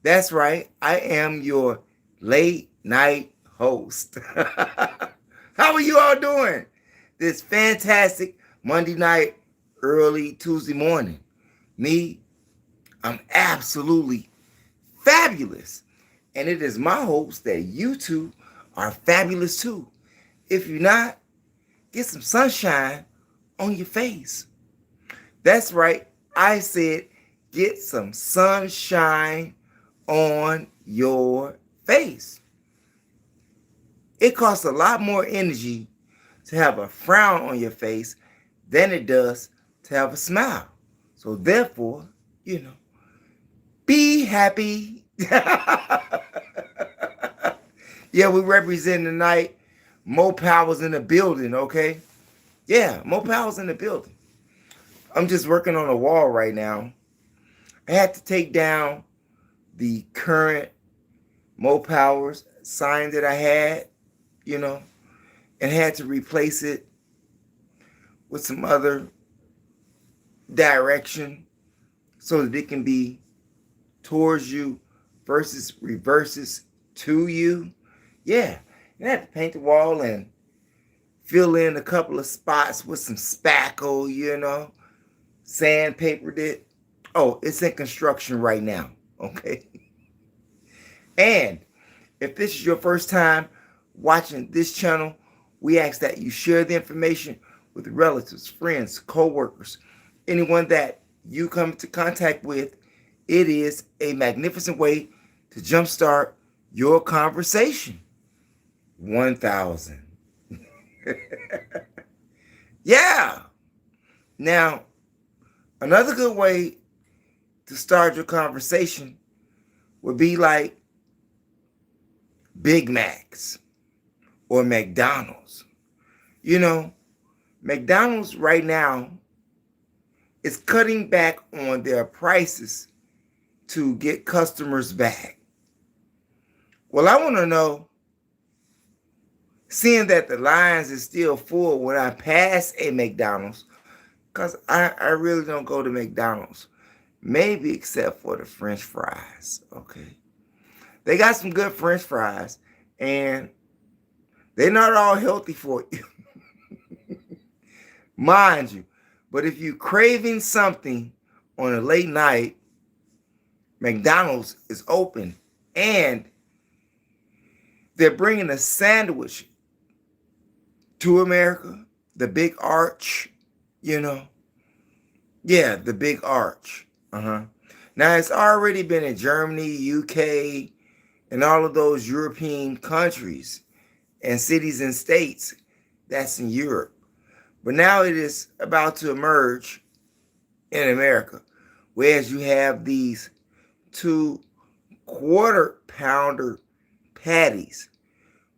That's right. I am your late night host. How are you all doing this fantastic Monday night, early Tuesday morning? Me, I'm absolutely fabulous. And it is my hopes that you two are fabulous too. If you're not, get some sunshine on your face. That's right. I said get some sunshine on your face. It costs a lot more energy to have a frown on your face than it does to have a smile. So therefore, you know, be happy. Yeah, we represent tonight. Mo Powers in the building, okay? Yeah, Mo Powers in the building. I'm just working on a wall right now. I had to take down the current Mo Powers sign that I had, you know, and had to replace it with some other direction so that it can be towards you versus reverses to you. Yeah, and I had to paint the wall and fill in a couple of spots with some spackle, you know, sandpapered it. Oh, it's in construction right now, okay? And if this is your first time watching this channel, we ask that you share the information with relatives, friends, co-workers, anyone that you come into contact with. It is a magnificent way to jumpstart your conversation. 1,000. Yeah. Now, another good way to start your conversation would be like Big Macs or McDonald's. You know, McDonald's right now is cutting back on their prices to get customers back. Well, I want to know, seeing that the lines is still full when I pass a McDonald's, because I really don't go to McDonald's, maybe except for the French fries, okay? They got some good French fries, and they're not all healthy for you, mind you. But if you're craving something on a late night, McDonald's is open, and they're bringing a sandwich to America, the Big Arch, you know. Yeah, the Big Arch. Now, it's already been in Germany, UK, and all of those European countries and cities and states that's in Europe. But now it is about to emerge in America, whereas you have these 2 quarter-pounder patties,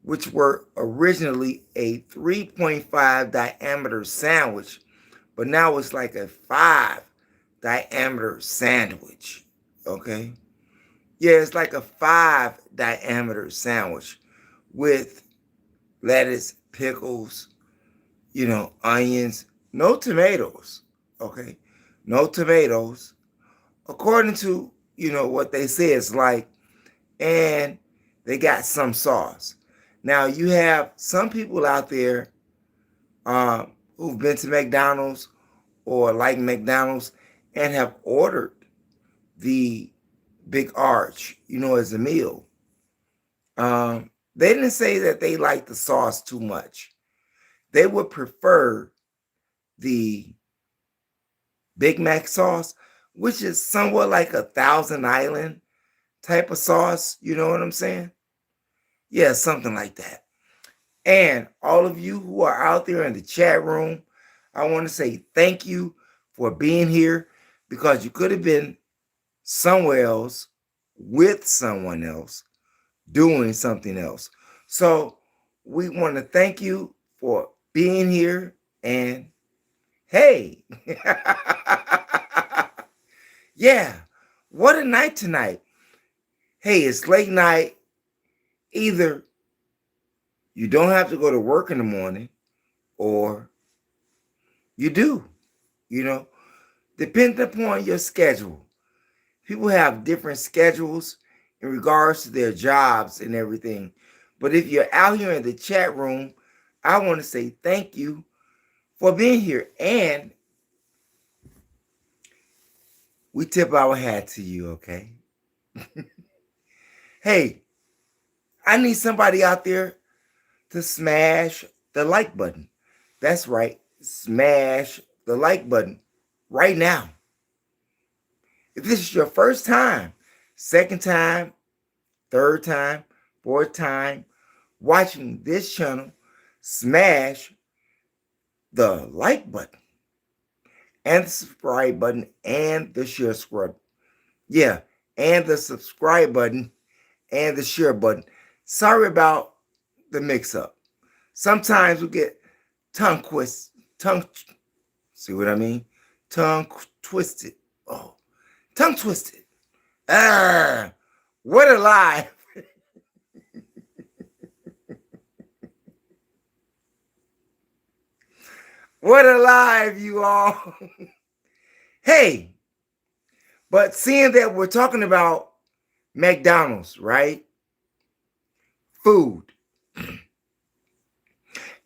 which were originally a 3.5 diameter sandwich, but now it's like a 5 diameter sandwich, okay? Yeah, it's like a 5 diameter sandwich with lettuce, pickles, you know, onions, no tomatoes, okay? No tomatoes. According to, you know, what they say it's like, and they got some sauce. Now, you have some people out there who've been to McDonald's or like McDonald's and have ordered the Big Arch, you know, as a meal. They didn't say that they like the sauce too much. They would prefer the Big Mac sauce, which is somewhat like a Thousand Island type of sauce. You know what I'm saying? Yeah, something like that. And all of you who are out there in the chat room, I want to say thank you for being here, because you could have been somewhere else with someone else doing something else. So we want to thank you for being here. And hey, yeah, what a night tonight. Hey, it's late night. Either you don't have to go to work in the morning, or you do, you know, depending upon your schedule. People have different schedules in regards to their jobs and everything. But if you're out here in the chat room, I want to say thank you for being here. And we tip our hat to you, okay? Hey, I need somebody out there to smash the like button. That's right, smash the like button right now. If this is your first time, second time, third time, fourth time watching this channel, smash the like button and the subscribe button and the share scrub. Yeah, and the subscribe button and the share button. Sorry about the mix up. Sometimes we get see what I mean? Tongue twisted. Oh, tongue twisted. Ah, what a lie. What a live, you all. Hey, but seeing that we're talking about McDonald's, right? Food.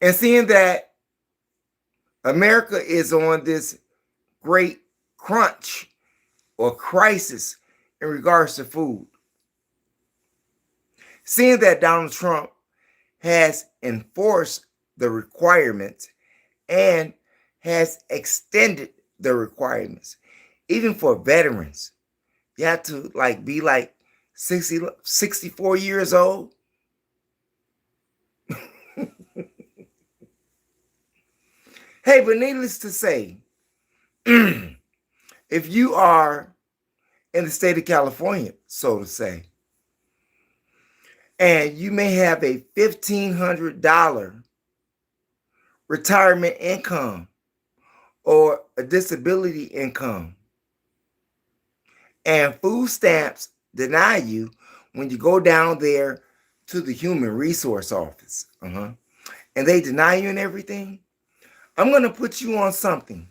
And seeing that America is on this great crunch or crisis in regards to food. Seeing that Donald Trump has enforced the requirements and has extended the requirements, even for veterans. You have to be 64 years old. Hey, but needless to say, if you are in the state of California, so to say, and you may have a $1,500 retirement income or a disability income, and food stamps deny you when you go down there to the Human Resource Office, and they deny you and everything, I'm going to put you on something.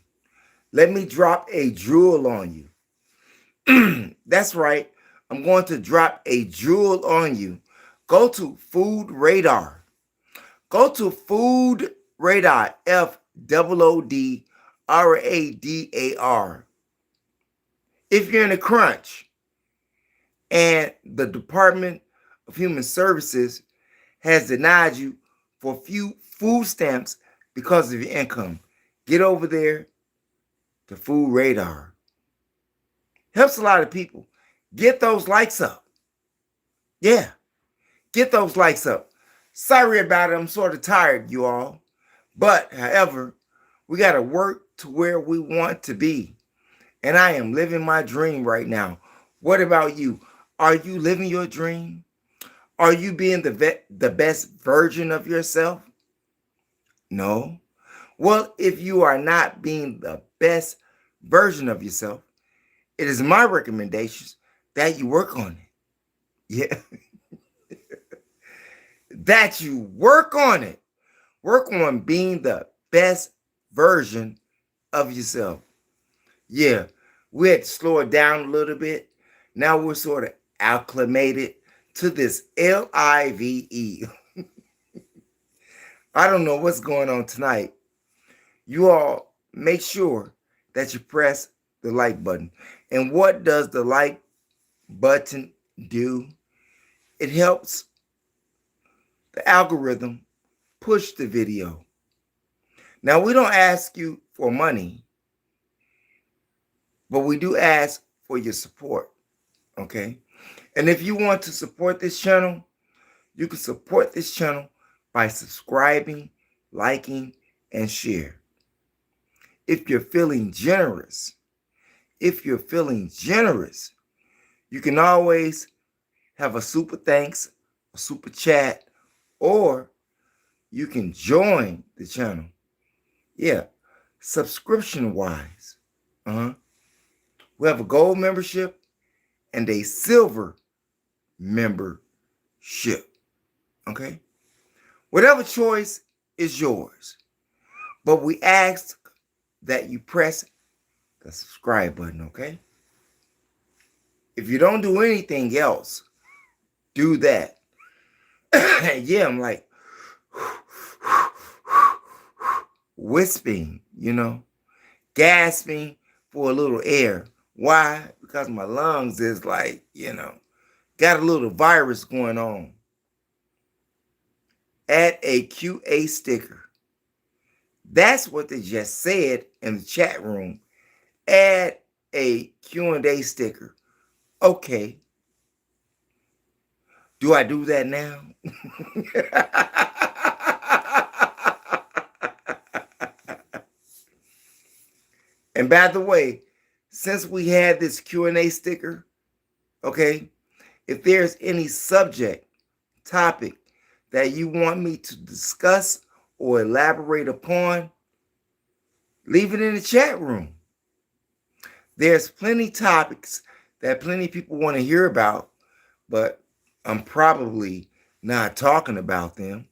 Let me drop a jewel on you. That's right. I'm going to drop a jewel on you. Go to Food Radar. Go to Food Radar, FOODRADAR. If you're in a crunch and the Department of Human Services has denied you for few food stamps because of your income, get over there to Food Radar. Helps a lot of people. Get those likes up. Yeah, get those likes up. Sorry about it. I'm sort of tired, you all. But, however, we got to work to where we want to be. And I am living my dream right now. What about you? Are you living your dream? Are you being the best version of yourself? No. Well, if you are not being the best version of yourself, it is my recommendations that you work on it. Yeah. That you work on it. Work on being the best version of yourself. Yeah, we had to slow it down a little bit. Now we're sort of acclimated to this LIVE. I don't know what's going on tonight. You all make sure that you press the like button. And what does the like button do? It helps the algorithm push the video. Now, we don't ask you for money, but we do ask for your support, okay? And if you want to support this channel, you can support this channel by subscribing, liking, and share. If you're feeling generous, you can always have a super thanks, a super chat, or you can join the channel. Yeah, subscription-wise. We have a gold membership and a silver membership. Okay? Whatever choice is yours. But we ask that you press the subscribe button, okay? If you don't do anything else, do that. Yeah, I'm like wisping, gasping for a little air. Why? Because my lungs is like, got a little virus going on. Add a QA sticker. That's what they just said in the chat room. Add a Q&A sticker. Okay. Do I do that now? And by the way, since we had this Q&A sticker, okay, if there's any subject, topic that you want me to discuss or elaborate upon, leave it in the chat room. There's plenty topics that plenty people want to hear about, but I'm probably not talking about them.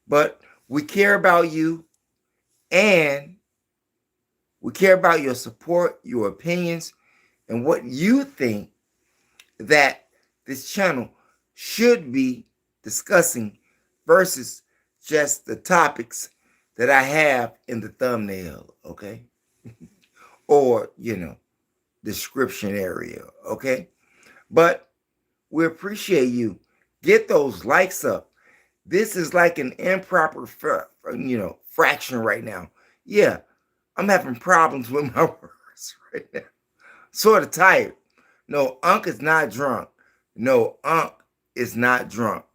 But we care about you, and we care about your support, your opinions, and what you think that this channel should be discussing versus just the topics that I have in the thumbnail, okay? Or, description area, okay? But we appreciate you. Get those likes up. This is like an improper, fraction right now. Yeah, I'm having problems with my words right now. Sort of tired. No, Unc is not drunk. No, Unc is not drunk.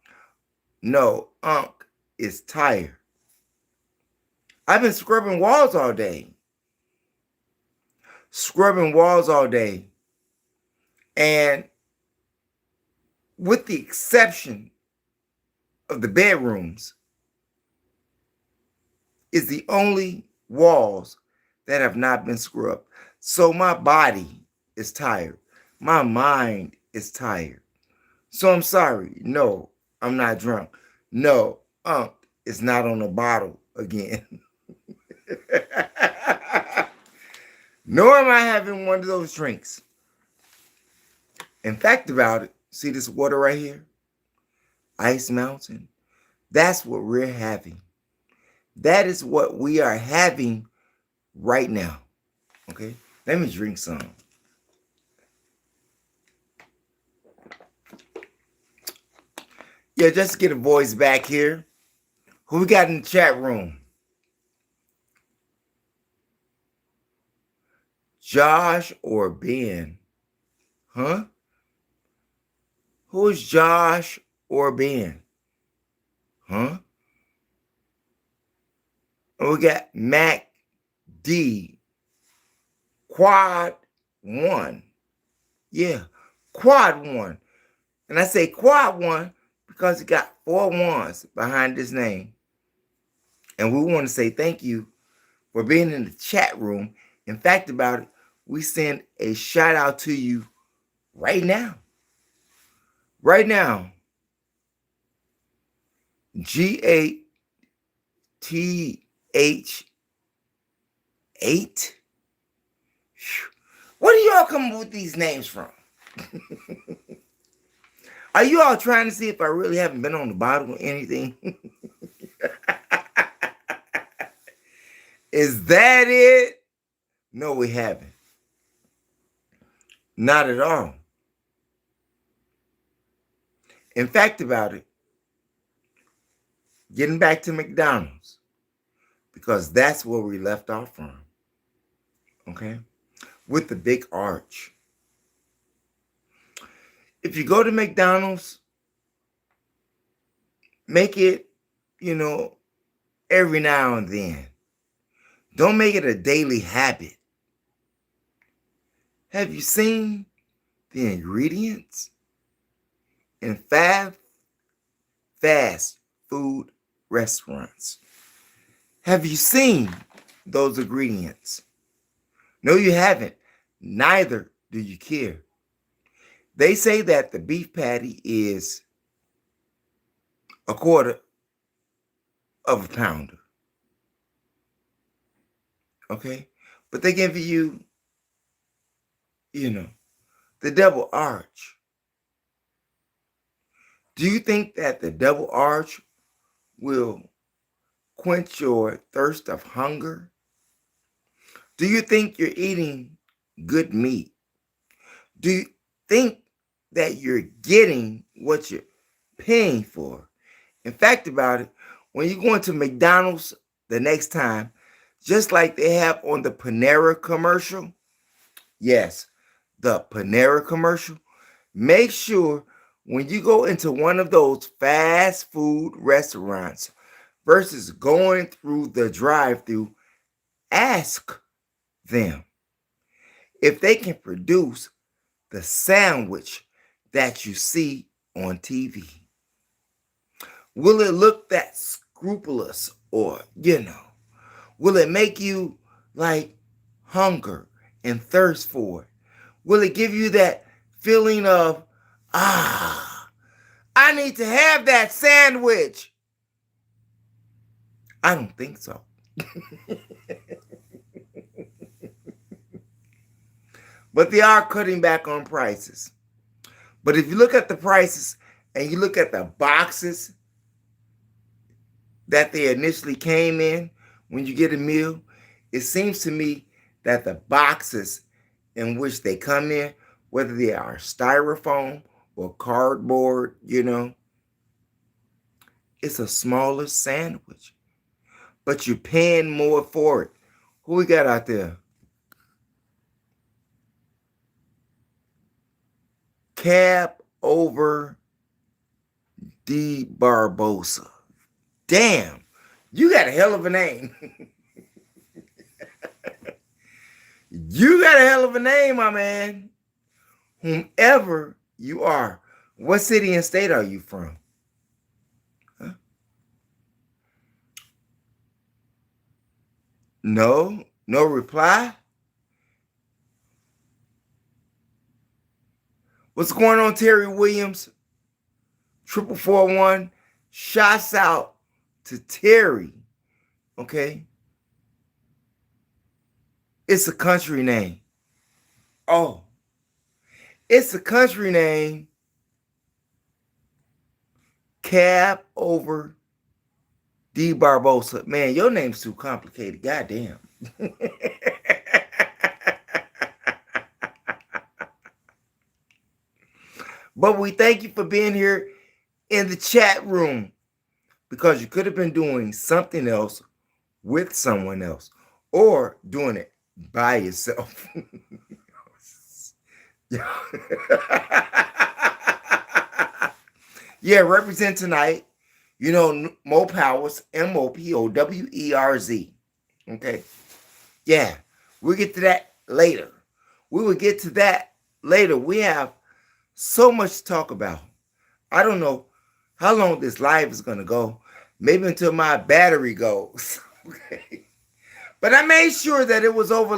No, Unc is tired. I've been scrubbing walls all day. And with the exception of the bedrooms, is the only walls that have not been scrubbed. So my body is tired. My mind is tired. So I'm sorry. No, I'm not drunk. No, Unc is not on the bottle again. Nor am I having one of those drinks. In fact about it, see this water right here? Ice Mountain. That's what we're having. That is what we are having right now. Okay? Let me drink some. Yeah, just to get a voice back here. Who we got in the chat room? Josh or Ben? Huh? Who is Josh or Ben? Huh? And we got Mac D. Quad 1. Yeah, Quad 1. And I say Quad 1 because he got 4 ones behind his name. And we want to say thank you for being in the chat room. In fact about it, we send a shout out to you right now. Right now. GATH8. Where do y'all come up with these names from? Are you all trying to see if I really haven't been on the bottom or anything? Is that it? No, we haven't. Not at all. In fact about it, getting back to McDonald's, because that's where we left off from. Okay? With the big arch. If you go to McDonald's, make it, every now and then. Don't make it a daily habit. Have you seen the ingredients in fast food restaurants? Have you seen those ingredients? No, you haven't. Neither do you care. They say that the beef patty is a quarter of a pounder. Okay? But they give you, the double arch. Do you think that the double arch will quench your thirst of hunger? Do you think you're eating good meat? Do you think that you're getting what you're paying for? In fact, about it, when you go into McDonald's the next time, just like they have on the Panera commercial, yes, the Panera commercial, make sure when you go into one of those fast food restaurants versus going through the drive-through, ask them if they can produce the sandwich that you see on TV. Will it look that scrupulous, or, will it make you like hunger and thirst for it? Will it give you that feeling of, I need to have that sandwich? I don't think so. But they are cutting back on prices. But if you look at the prices and you look at the boxes that they initially came in when you get a meal, it seems to me that the boxes in which they come in, whether they are styrofoam or cardboard, it's a smaller sandwich, but you're paying more for it. Who we got out there? Cab over D. Barbosa. Damn, you got a hell of a name. You got a hell of a name, my man. Whomever you are. What city and state are you from? Huh? No reply? What's going on, Terry Williams? 4441. Shouts out to Terry. Okay. It's a country name. Oh. It's a country name. Cab over D. Barbosa. Man, your name's too complicated. Goddamn. But we thank you for being here in the chat room, because you could have been doing something else with someone else or doing it by yourself. Yeah, represent tonight. Mo Powers, MOPOWERZ. Okay. Yeah, we'll get to that later. We will get to that later. We have so much to talk about. I don't know how long this live is going to go. Maybe until my battery goes. Okay. But I made sure that it was over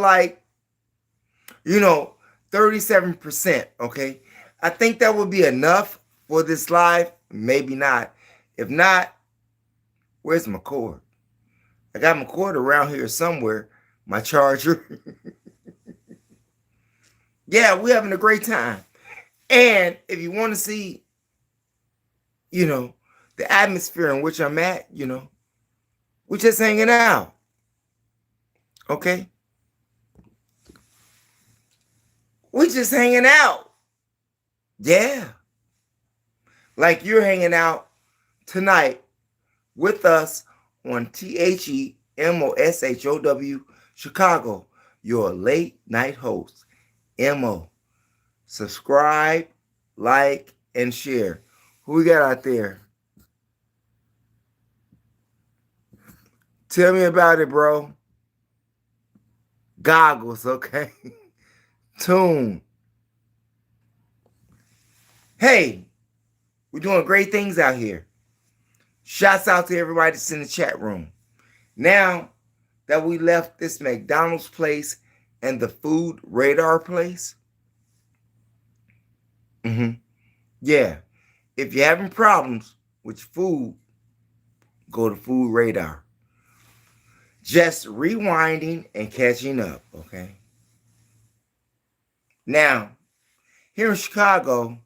37%. Okay. I think that would be enough for this live. Maybe not. If not, where's my cord? I got my cord around here somewhere. My charger. Yeah, we're having a great time. And if you want to see, the atmosphere in which I'm at, we're just hanging out. Okay? We're just hanging out. Yeah. Like you're hanging out tonight with us on THEMOSHOW Chicago, your late night host, MO. Subscribe, like, and share. Who we got out there? Tell me about it, bro. Goggles, okay? Tune. Hey, we're doing great things out here. Shouts out to everybody that's in the chat room. Now that we left this McDonald's place and the food radar place, yeah, if you're having problems with food, go to Food Radar. Just rewinding and catching up, okay? Now, here in Chicago,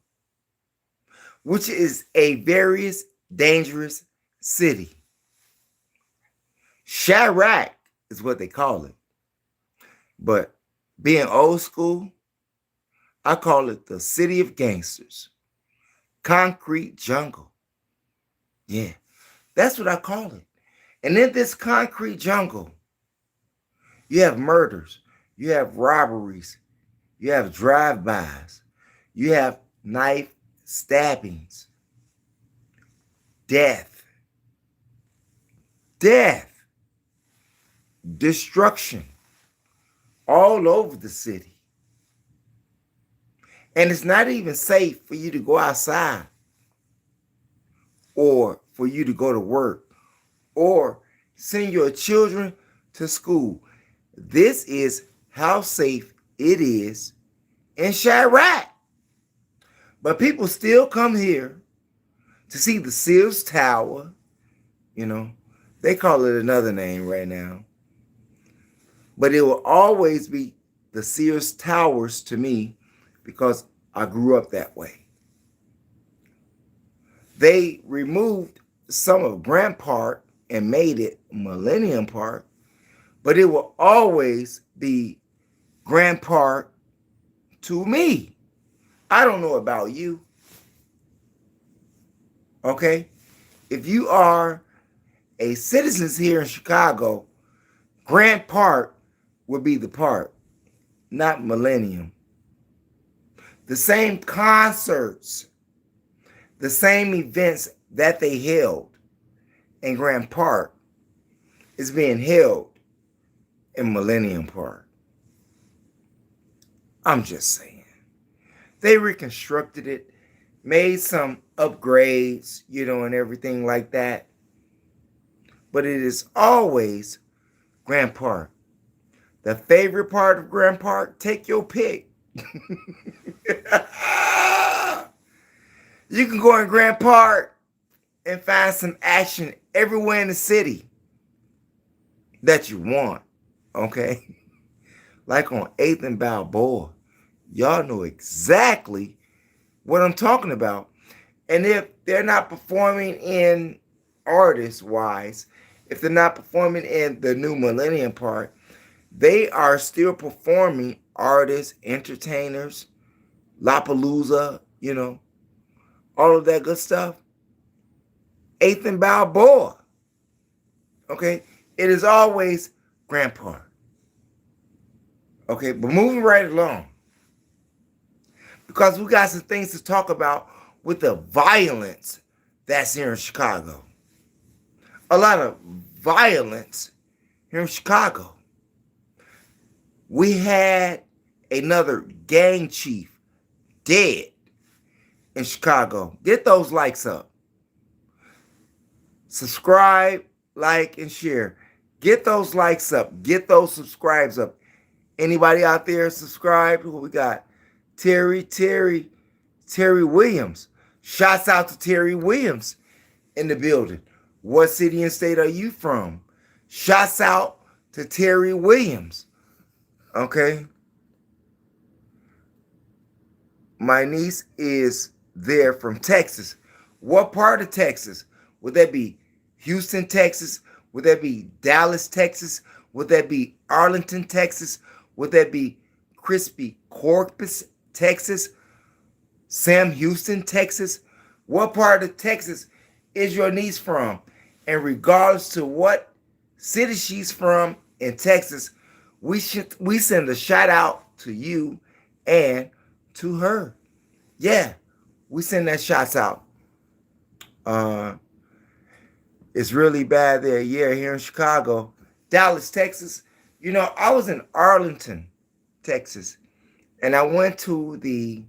which is a very dangerous city. Chirac is what they call it. But being old school, I call it the city of gangsters. Concrete jungle. Yeah, that's what I call it. And in this concrete jungle, you have murders, you have robberies, you have drive-bys, you have knife stabbings, death, destruction all over the city. And it's not even safe for you to go outside or for you to go to work or send your children to school. This is how safe it is in Chirac. But people still come here to see the Sears Tower. You know, they call it another name right now. But it will always be the Sears Towers to me because I grew up that way. They removed some of Grant Park and made it Millennium Park, but it will always be Grant Park to me. I don't know about you. Okay? If you are a citizen here in Chicago, Grant Park would be the park, not Millennium. The same concerts, the same events that they held in Grant Park is being held in Millennium Park. I'm just saying. They reconstructed it, made some upgrades, and everything like that. But it is always Grant Park. The favorite part of Grant Park, take your pick. You can go in Grant Park and find some action everywhere in the city that you want, okay? Like on 8th and Balboa. Y'all know exactly what I'm talking about. And if they're not performing in artist-wise, if they're not performing in the new Millennium Park, they are still performing artists, entertainers, Lollapalooza, all of that good stuff. 8th and Balboa. Okay? It is always Grant Park. Okay, but moving right along. Because we got some things to talk about with the violence that's here in Chicago. A lot of violence here in Chicago. We had another gang chief dead in Chicago. Get those likes up. Subscribe, like, and share. Get those likes up. Get those subscribes up. Anybody out there subscribe? Who we got? Terry Williams. Shouts out to Terry Williams in the building. What city and state are you from? Shouts out to Terry Williams. Okay. My niece is there from Texas. What part of Texas? Would that be Houston, Texas? Would that be Dallas, Texas? Would that be Arlington, Texas? Would that be Crispy Corpus, Texas? Sam Houston, Texas? What part of Texas is your niece from? And regardless to what city she's from in Texas, we send a shout out to you and to her. Yeah, we send that shouts out. It's really bad there. Yeah, here in Chicago. Dallas, Texas. I was in Arlington, Texas, and I went to the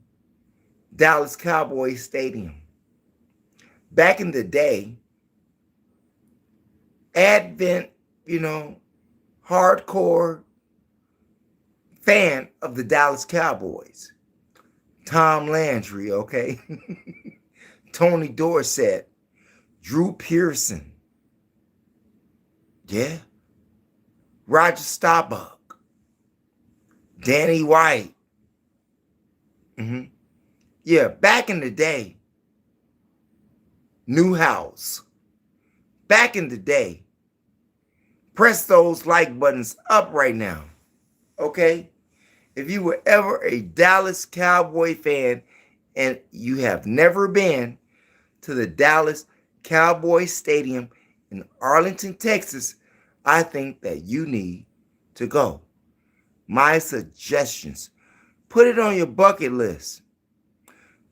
Dallas Cowboys Stadium. Back in the day, Advent, hardcore fan of the Dallas Cowboys. Tom Landry, okay? Tony Dorsett, Drew Pearson. Yeah. Roger Staubach. Danny White. Yeah, back in the day, new house. Back in the day, press those like buttons up right now, okay? If you were ever a Dallas Cowboy fan and you have never been to the Dallas Cowboy Stadium in Arlington, Texas, I think that you need to go. My suggestions: put it on your bucket list.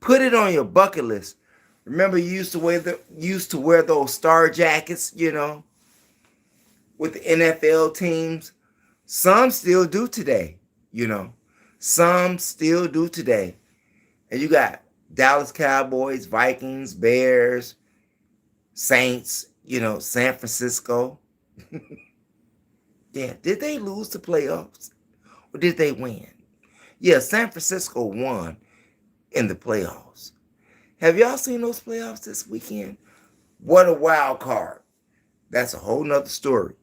Put it on your bucket list. Remember, you used to wear those star jackets, with the NFL teams. Some still do today, Some still do today. And you got Dallas Cowboys, Vikings, Bears, Saints, San Francisco. Yeah, did they lose the playoffs or did they win? Yeah, San Francisco won in the playoffs. Have y'all seen those playoffs this weekend? What a wild card. That's a whole nother story.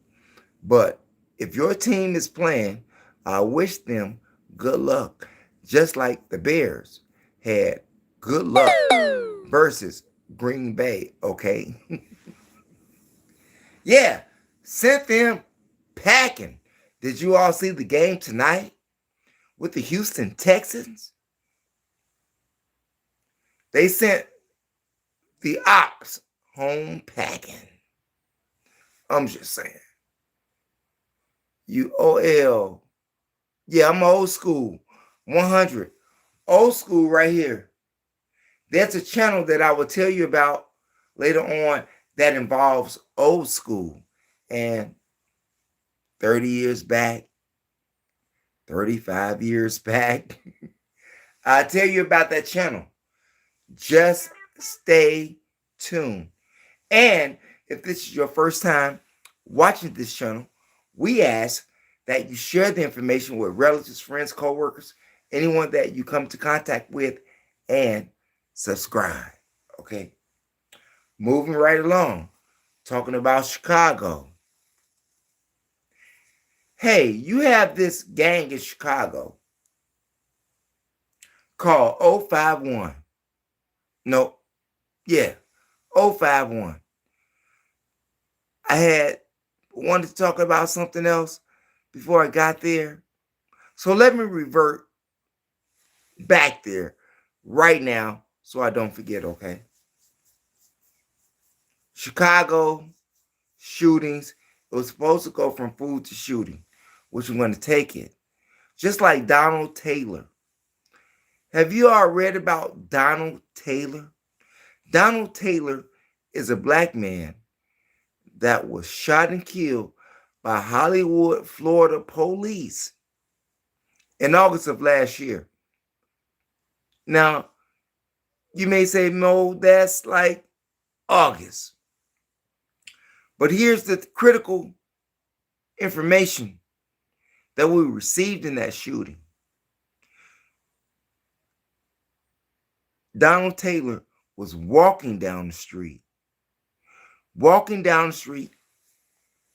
But if your team is playing, I wish them good luck. Just like the Bears had good luck versus Green Bay, okay? Yeah, sent them packing. Did you all see the game tonight with the Houston Texans? They sent the Ox home packing. I'm just saying. UOL. Yeah, I'm old school. 100. Old school right here. That's a channel that I will tell you about later on that involves old school. And 30 years back, 35 years back, I'll tell you about that channel. Just stay tuned. And if this is your first time watching this channel, we ask that you share the information with relatives, friends, co-workers, anyone that you come into contact with, and subscribe. Okay? Moving right along, talking about Chicago. Hey, you have this gang in Chicago called 051. No, yeah, 051. I had wanted to talk about something else before I got there. So let me revert back there right now so I don't forget, okay? Chicago shootings. It was supposed to go from food to shooting, which we're going to take it. Just like Donald Taylor. Have you all read about Donald Taylor? Donald Taylor is a black man that was shot and killed by Hollywood, Florida police in August of last year. Now, you may say, no, that's like August. But here's the critical information that we received in that shooting. Donald Taylor was walking down the street,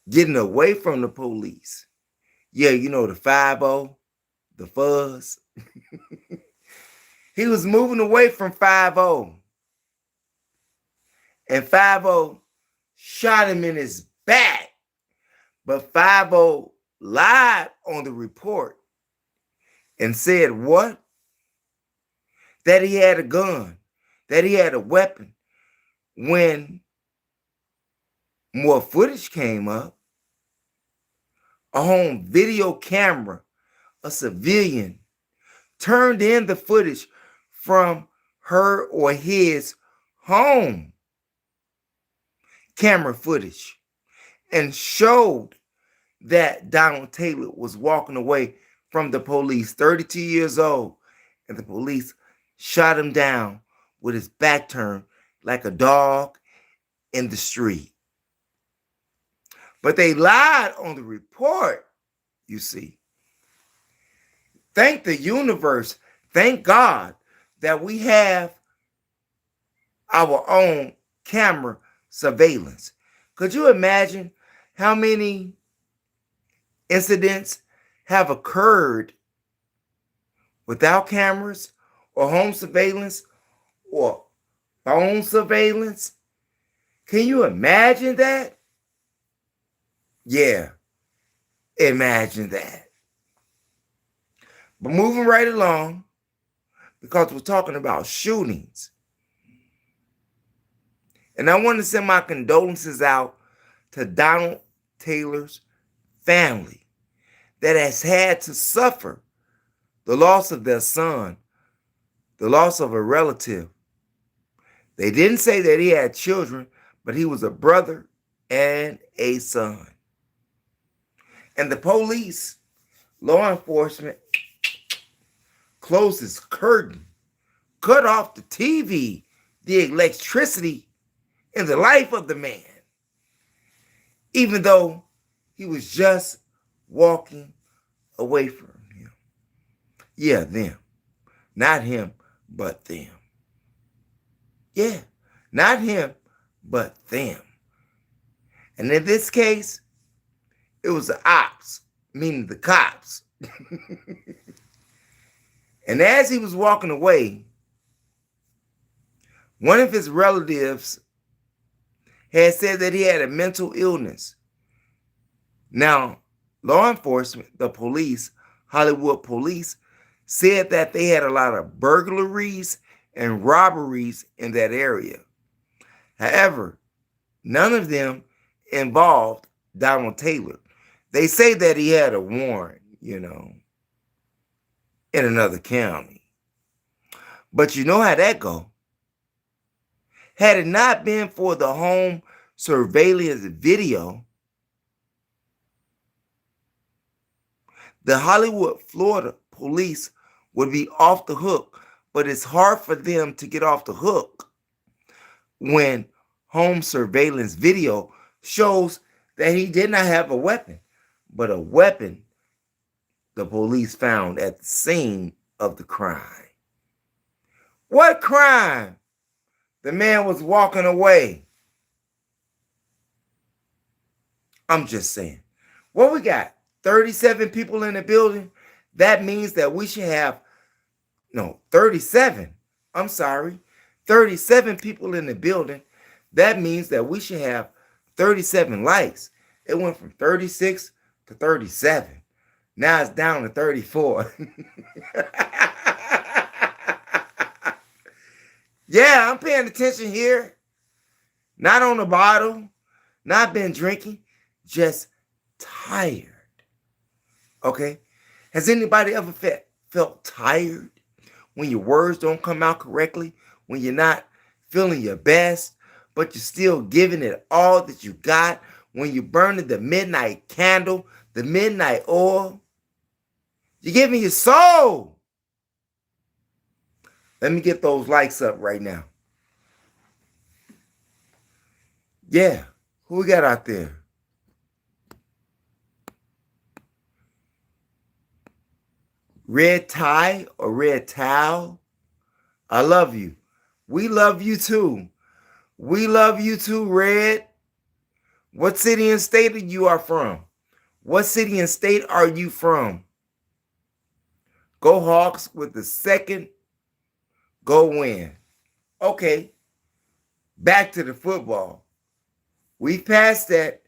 getting away from the police. Yeah, the 5-0, the fuzz. He was moving away from 5-0. And 5-0 shot him in his back. But 5-0 lied on the report and said what? That he had a gun, that he had a weapon. When more footage came up, a home video camera, a civilian, turned in the footage from her or his home camera footage and showed that Donald Taylor was walking away from the police, 32 years old, and the police shot him down with his back turned like a dog in the street. But they lied on the report, you see. Thank the universe, thank God that we have our own camera surveillance. Could you imagine how many incidents have occurred without cameras or home surveillance or phone surveillance? Can you imagine that? Yeah, imagine that. But moving right along, because we're talking about shootings. And I want to send my condolences out to Donald Taylor's family that has had to suffer the loss of their son, the loss of a relative. They didn't say that he had children, but he was a brother and a son. And the police, law enforcement, closed his curtain, cut off the TV, the electricity in the life of the man, even though he was just walking away from him. Yeah, them. Not him, but them. Yeah, not him, but them. And in this case, it was the ops, meaning the cops. And as he was walking away, one of his relatives had said that he had a mental illness. Now, law enforcement, the police, Hollywood police, said that they had a lot of burglaries and robberies in that area. However, none of them involved Donald Taylor. They say that he had a warrant, in another county. But you know how that go. Had it not been for the home surveillance video, the Hollywood, Florida police would be off the hook. But it's hard for them to get off the hook when home surveillance video shows that he did not have a weapon, but a weapon the police found at the scene of the crime. What crime? The man was walking away. I'm just saying. Well, we got 37 people in the building. That means that we should have, 37. I'm sorry. 37 people in the building. That means that we should have 37 likes. It went from 36 to 37. Now it's down to 34. Yeah, I'm paying attention here. Not on the bottle. Not been drinking. Just tired. Okay? Has anybody ever felt tired when your words don't come out correctly? When you're not feeling your best, but you're still giving it all that you got? When you're burning the midnight candle, the midnight oil? You're giving your soul. Let me get those likes up right now. Yeah. Who we got out there? Red tie or red towel? I love you. We love you too. We love you too, Red. What city and state are you from? What city and state are you from? Go Hawks with the second. Go win. Okay. Back to the football. We passed that,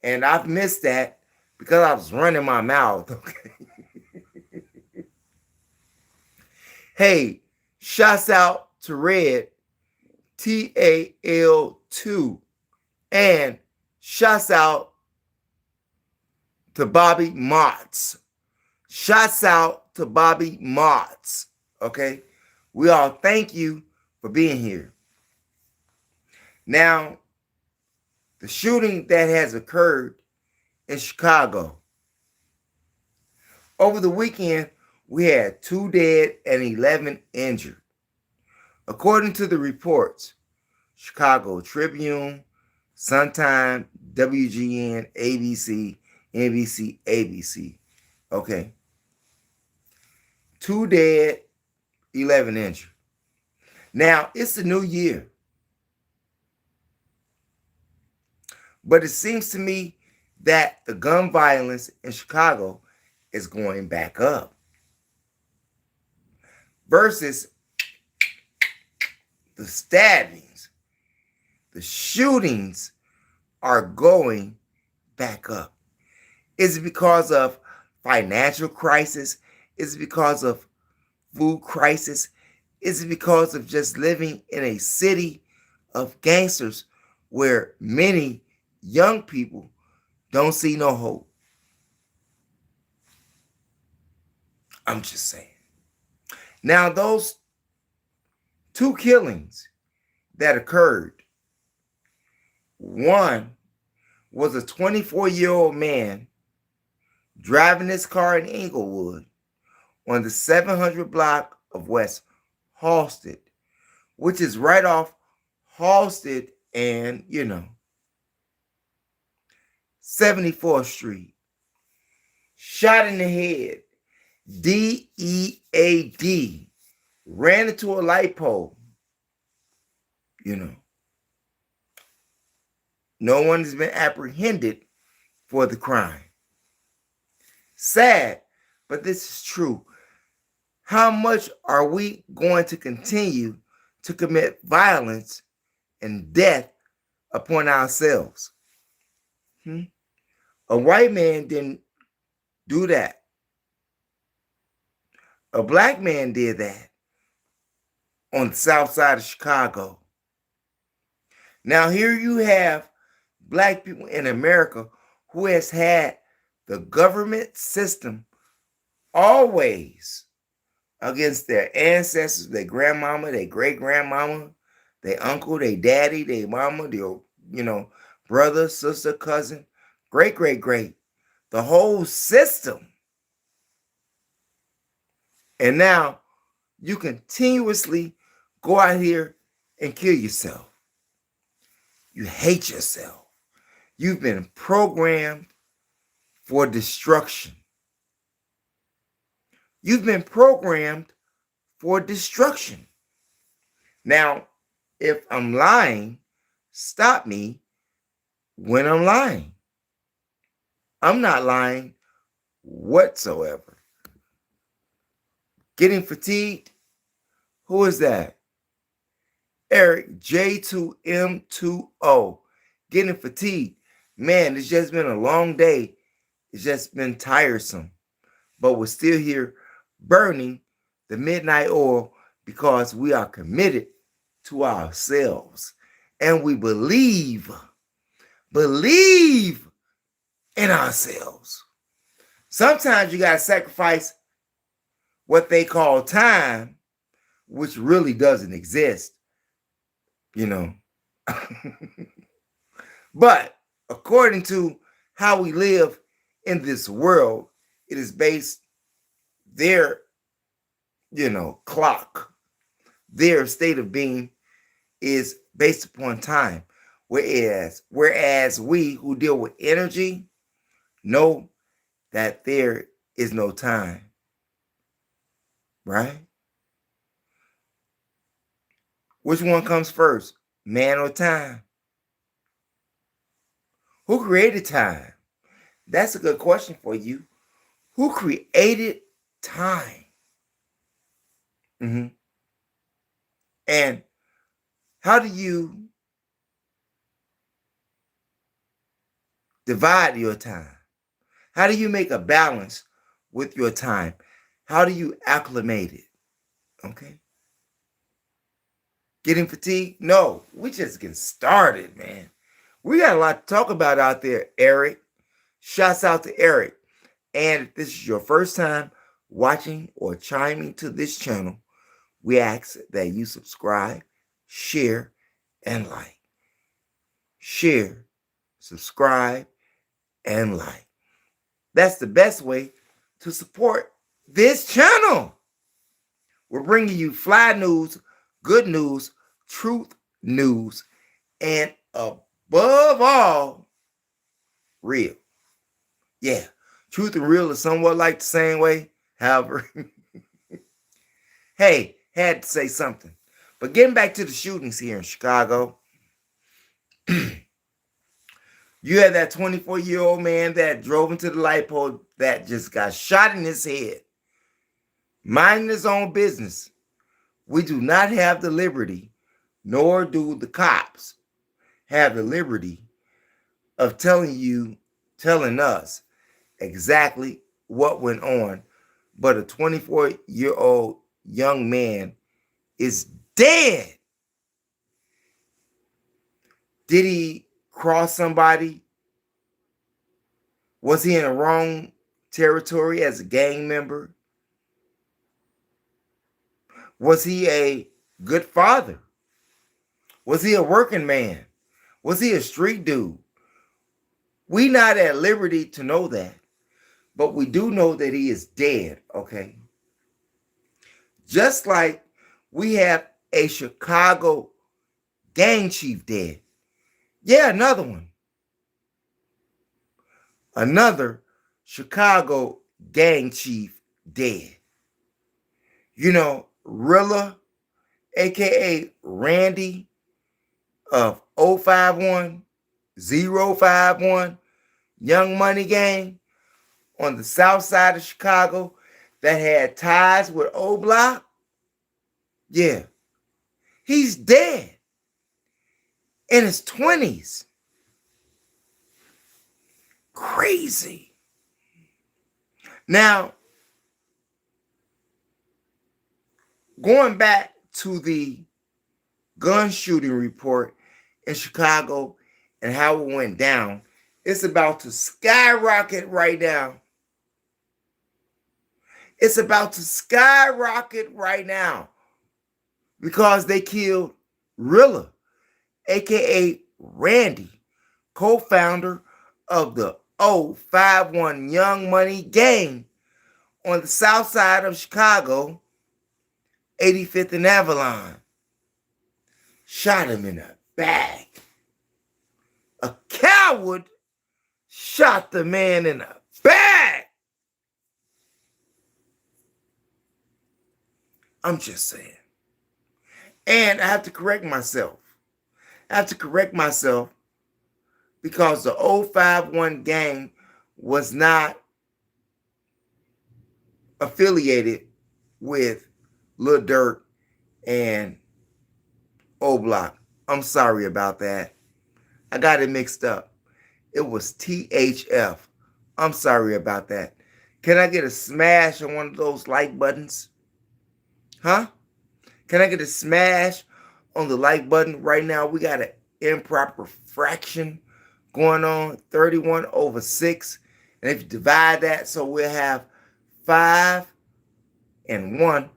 and I've missed that because I was running my mouth. Okay. Hey, shouts out to Red, TAL2, and shouts out to Bobby Motts. Shouts out to Bobby Motts. Okay? We all thank you for being here. Now, the shooting that has occurred in Chicago. Over the weekend, we had 2 dead and 11 injured. According to the reports, Chicago Tribune, Sun-Time, WGN, ABC, NBC, ABC. Okay. 2 dead, 11 injured. Now, it's a new year. But it seems to me that the gun violence in Chicago is going back up. Versus the stabbings. the shootings are going back up? Is it because of financial crisis? Is it because of food crisis? Is it because of just living in a city of gangsters where many young people don't see no hope? I'm just saying. Now, those two killings that occurred, one was a 24-year-old man driving his car in Inglewood on the 700 block of West Halsted, which is right off Halsted and, 74th Street. Shot in the head. DEAD. Ran into a light pole. No one has been apprehended for the crime. Sad, but this is true. How much are we going to continue to commit violence and death upon ourselves? A white man didn't do that. A black man did that on the south side of Chicago. Now here you have black people in America who has had the government system always against their ancestors, their grandmama, their great-grandmama, their uncle, their daddy, their mama, their, brother, sister, cousin, great-great-great, the whole system. And now you continuously go out here and kill yourself. You hate yourself. You've been programmed for destruction. You've been programmed for destruction. Now, if I'm lying, stop me when I'm lying. I'm not lying whatsoever. Getting fatigued? Who is that? Eric J2M2O. Getting fatigued. Man, it's just been a long day. It's just been tiresome. But we're still here burning the midnight oil because we are committed to ourselves. And we believe in ourselves. Sometimes you got to sacrifice what they call time, which really doesn't exist, But according to how we live in this world, it is based their, clock, their state of being is based upon time. Whereas we who deal with energy know that there is no time. Right? Which one comes first, man or time? Who created time? That's a good question for you. Who created time? And how do you divide your time? How do you make a balance with your time? How do you acclimate it? Okay. Getting fatigued? No, we just getting started, man. We got a lot to talk about out there, Eric. Shouts out to Eric. And if this is your first time watching or chiming to this channel, we ask that you subscribe, share, and like. Share, subscribe, and like. That's the best way to support this channel. We're bringing you fly news, good news, truth news, and above all, real. Yeah, truth and real is somewhat like the same way. However, hey, had to say something. But getting back to the shootings here in Chicago, you had that 24-year-old man that drove into the light pole that just got shot in his head, minding his own business. We do not have the liberty, nor do the cops, have the liberty of telling us exactly what went on, but a 24-year-old young man is dead. Did he cross somebody? Was he in the wrong territory as a gang member? Was he a good father? Was he a working man? Was he a street dude? We not at liberty to know that, but we do know that he is dead, okay? Just like we have a Chicago gang chief dead. Yeah, another one. Another Chicago gang chief dead. You know, Rilla, aka Randy of 051, 051, Young Money Gang on the south side of Chicago that had ties with O Block. Yeah, he's dead in his 20s. Crazy. Now, going back to the gun shooting report in Chicago and how it went down, it's about to skyrocket right now. It's about to skyrocket right now because they killed Rilla, aka Randy, co-founder of the 051 Young Money Gang on the south side of Chicago, 85th and Avalon. Shot him in the back. A coward shot the man in the back. I'm just saying. And I have to correct myself. Because the 051 gang was not affiliated with Lil Durk and O Block. I'm sorry about that. I got it mixed up. It was THF. I'm sorry about that. Can I get a smash on one of those like buttons? Huh? Can I get a smash on the like button? Right now, we got an improper fraction going on, 31/6. And if you divide that, so we'll have 5 and 1.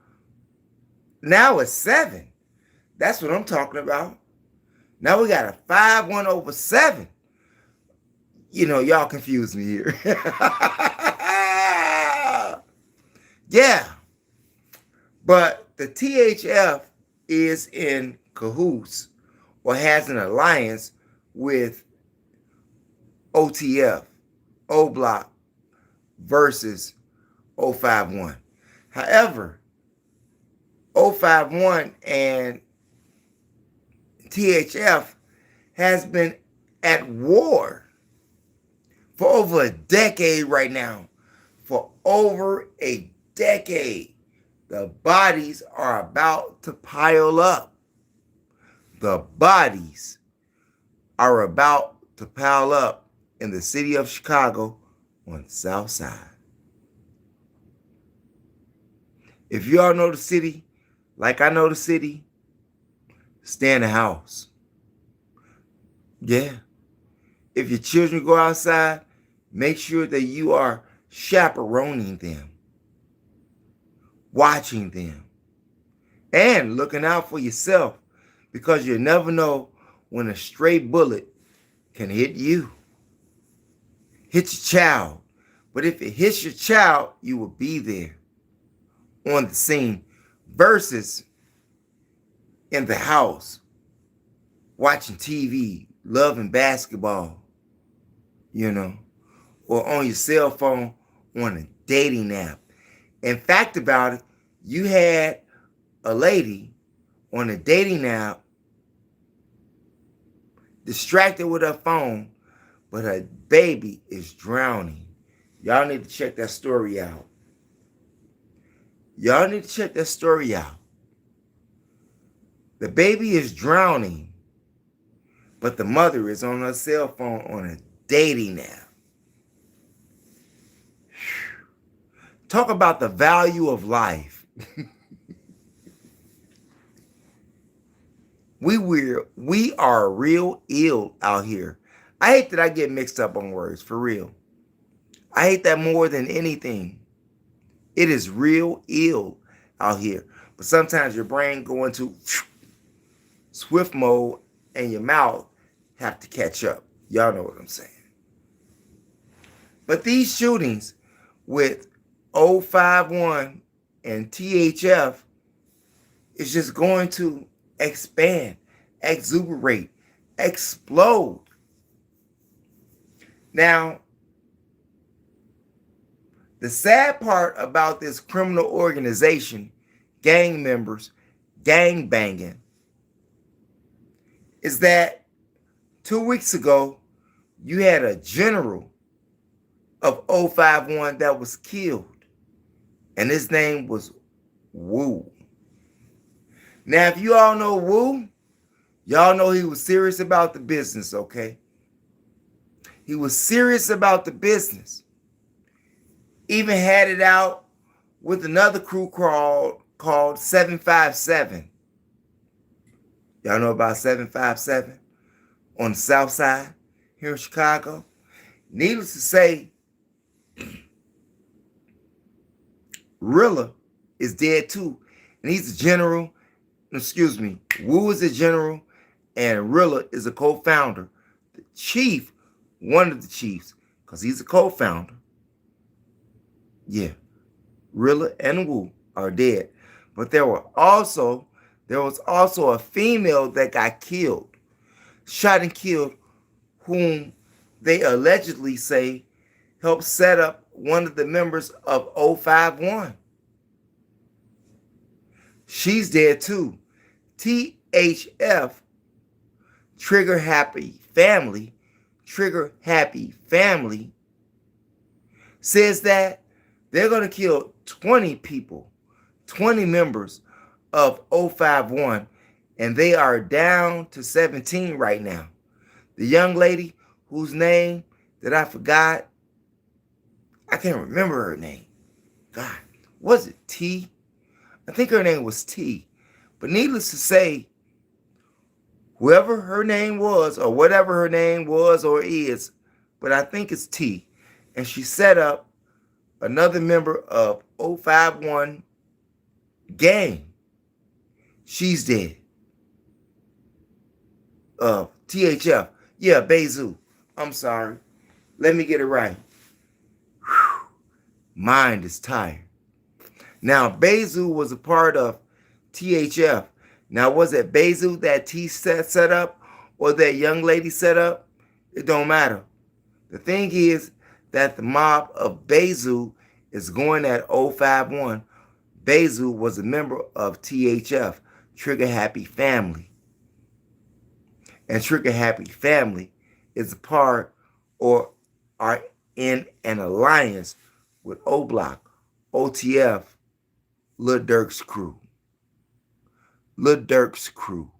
Now it's 7. That's what I'm talking about. Now we got a 5/1/7. You know, y'all confuse me here. Yeah. But the THF is in cahoots or has an alliance with OTF, O Block versus 051. However, 051 and THF has been at war for over a decade right now. For over a decade. The bodies are about to pile up. The bodies are about to pile up in the city of Chicago on the south side. If you all know the city, like I know the city, stay in the house. Yeah. If your children go outside, make sure that you are chaperoning them, watching them, and looking out for yourself, because you never know when a stray bullet can hit you, hit your child. But if it hits your child, you will be there on the scene versus in the house watching TV, loving basketball, you know, or on your cell phone on a dating app. In fact about it, you had a lady on a dating app distracted with her phone, but her baby is drowning. Y'all need to check that story out. Y'all need to check that story out. The baby is drowning, but the mother is on her cell phone on a dating app. Talk about the value of life. We are real ill out here. I hate that I get mixed up on words, for real. I hate that more than anything. It is real ill out here. But sometimes your brain go into swift mode and your mouth have to catch up. Y'all know what I'm saying. But these shootings with 051 and THF is just going to expand, exuberate, explode. Now, the sad part about this criminal organization, gang members, gang banging, is that 2 weeks ago, you had a general of 051 that was killed, and his name was Wu. Now, if you all know Wu, y'all know he was serious about the business, okay? He was serious about the business. Even had it out with another crew called 757. Y'all know about 757 on the south side here in Chicago? Needless to say, Rilla is dead too. And he's a general. Excuse me. Wu is a general and Rilla is a co-founder. The chief, one of the chiefs, because he's a co-founder. Yeah. Rilla and Wu are dead. But there was also a female that got killed, shot and killed, whom they allegedly say helped set up one of the members of 051. She's dead too. THF, Trigger Happy Family, says that they're going to kill 20 people, 20 members of 051, and they are down to 17 right now. The young lady whose name that I forgot, I can't remember her name. God, was it T? I think her name was T. But needless to say, whoever her name was, or whatever her name was or is, but I think it's T, and she set up another member of 051 gang. She's dead. THF. Yeah, Bezu. I'm sorry. Let me get it right. Whew. Mind is tired. Now, Bezu was a part of THF. Now, was it Bezu that T set up or that young lady set up? It don't matter. The thing is that the mob of Bezu is going at 051. Bezu was a member of THF, Trigger Happy Family. And Trigger Happy Family is a part or are in an alliance with O Block, OTF, Lil Durk's crew. Lil Durk's crew.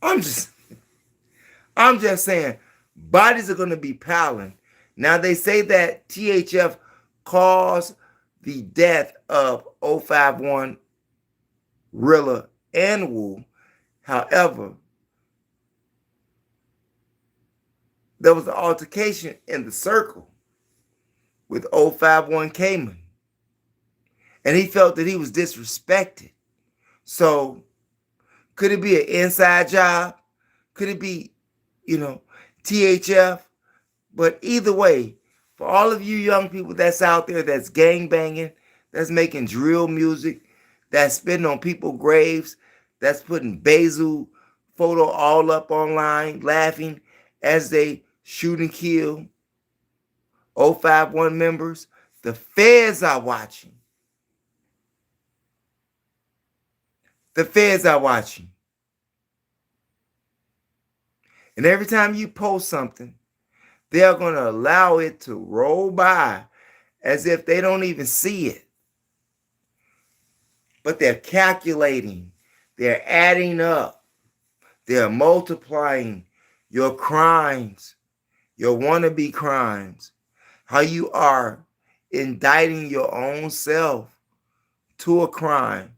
I'm just saying, bodies are going to be piling. Now, they say that THF caused the death of 051, Rilla, and Wu. However, there was an altercation in the circle with 051 Cayman. And he felt that he was disrespected. So, could it be an inside job? Could it be, THF? But either way, for all of you young people that's out there that's gang banging, that's making drill music, that's spitting on people's graves, that's putting Bezu photo all up online, laughing as they shoot and kill 051 members, the feds are watching. The feds are watching. And every time you post something, they are going to allow it to roll by as if they don't even see it. But they're calculating. They're adding up. They're multiplying your crimes, your wannabe crimes, how you are indicting your own self to a crime,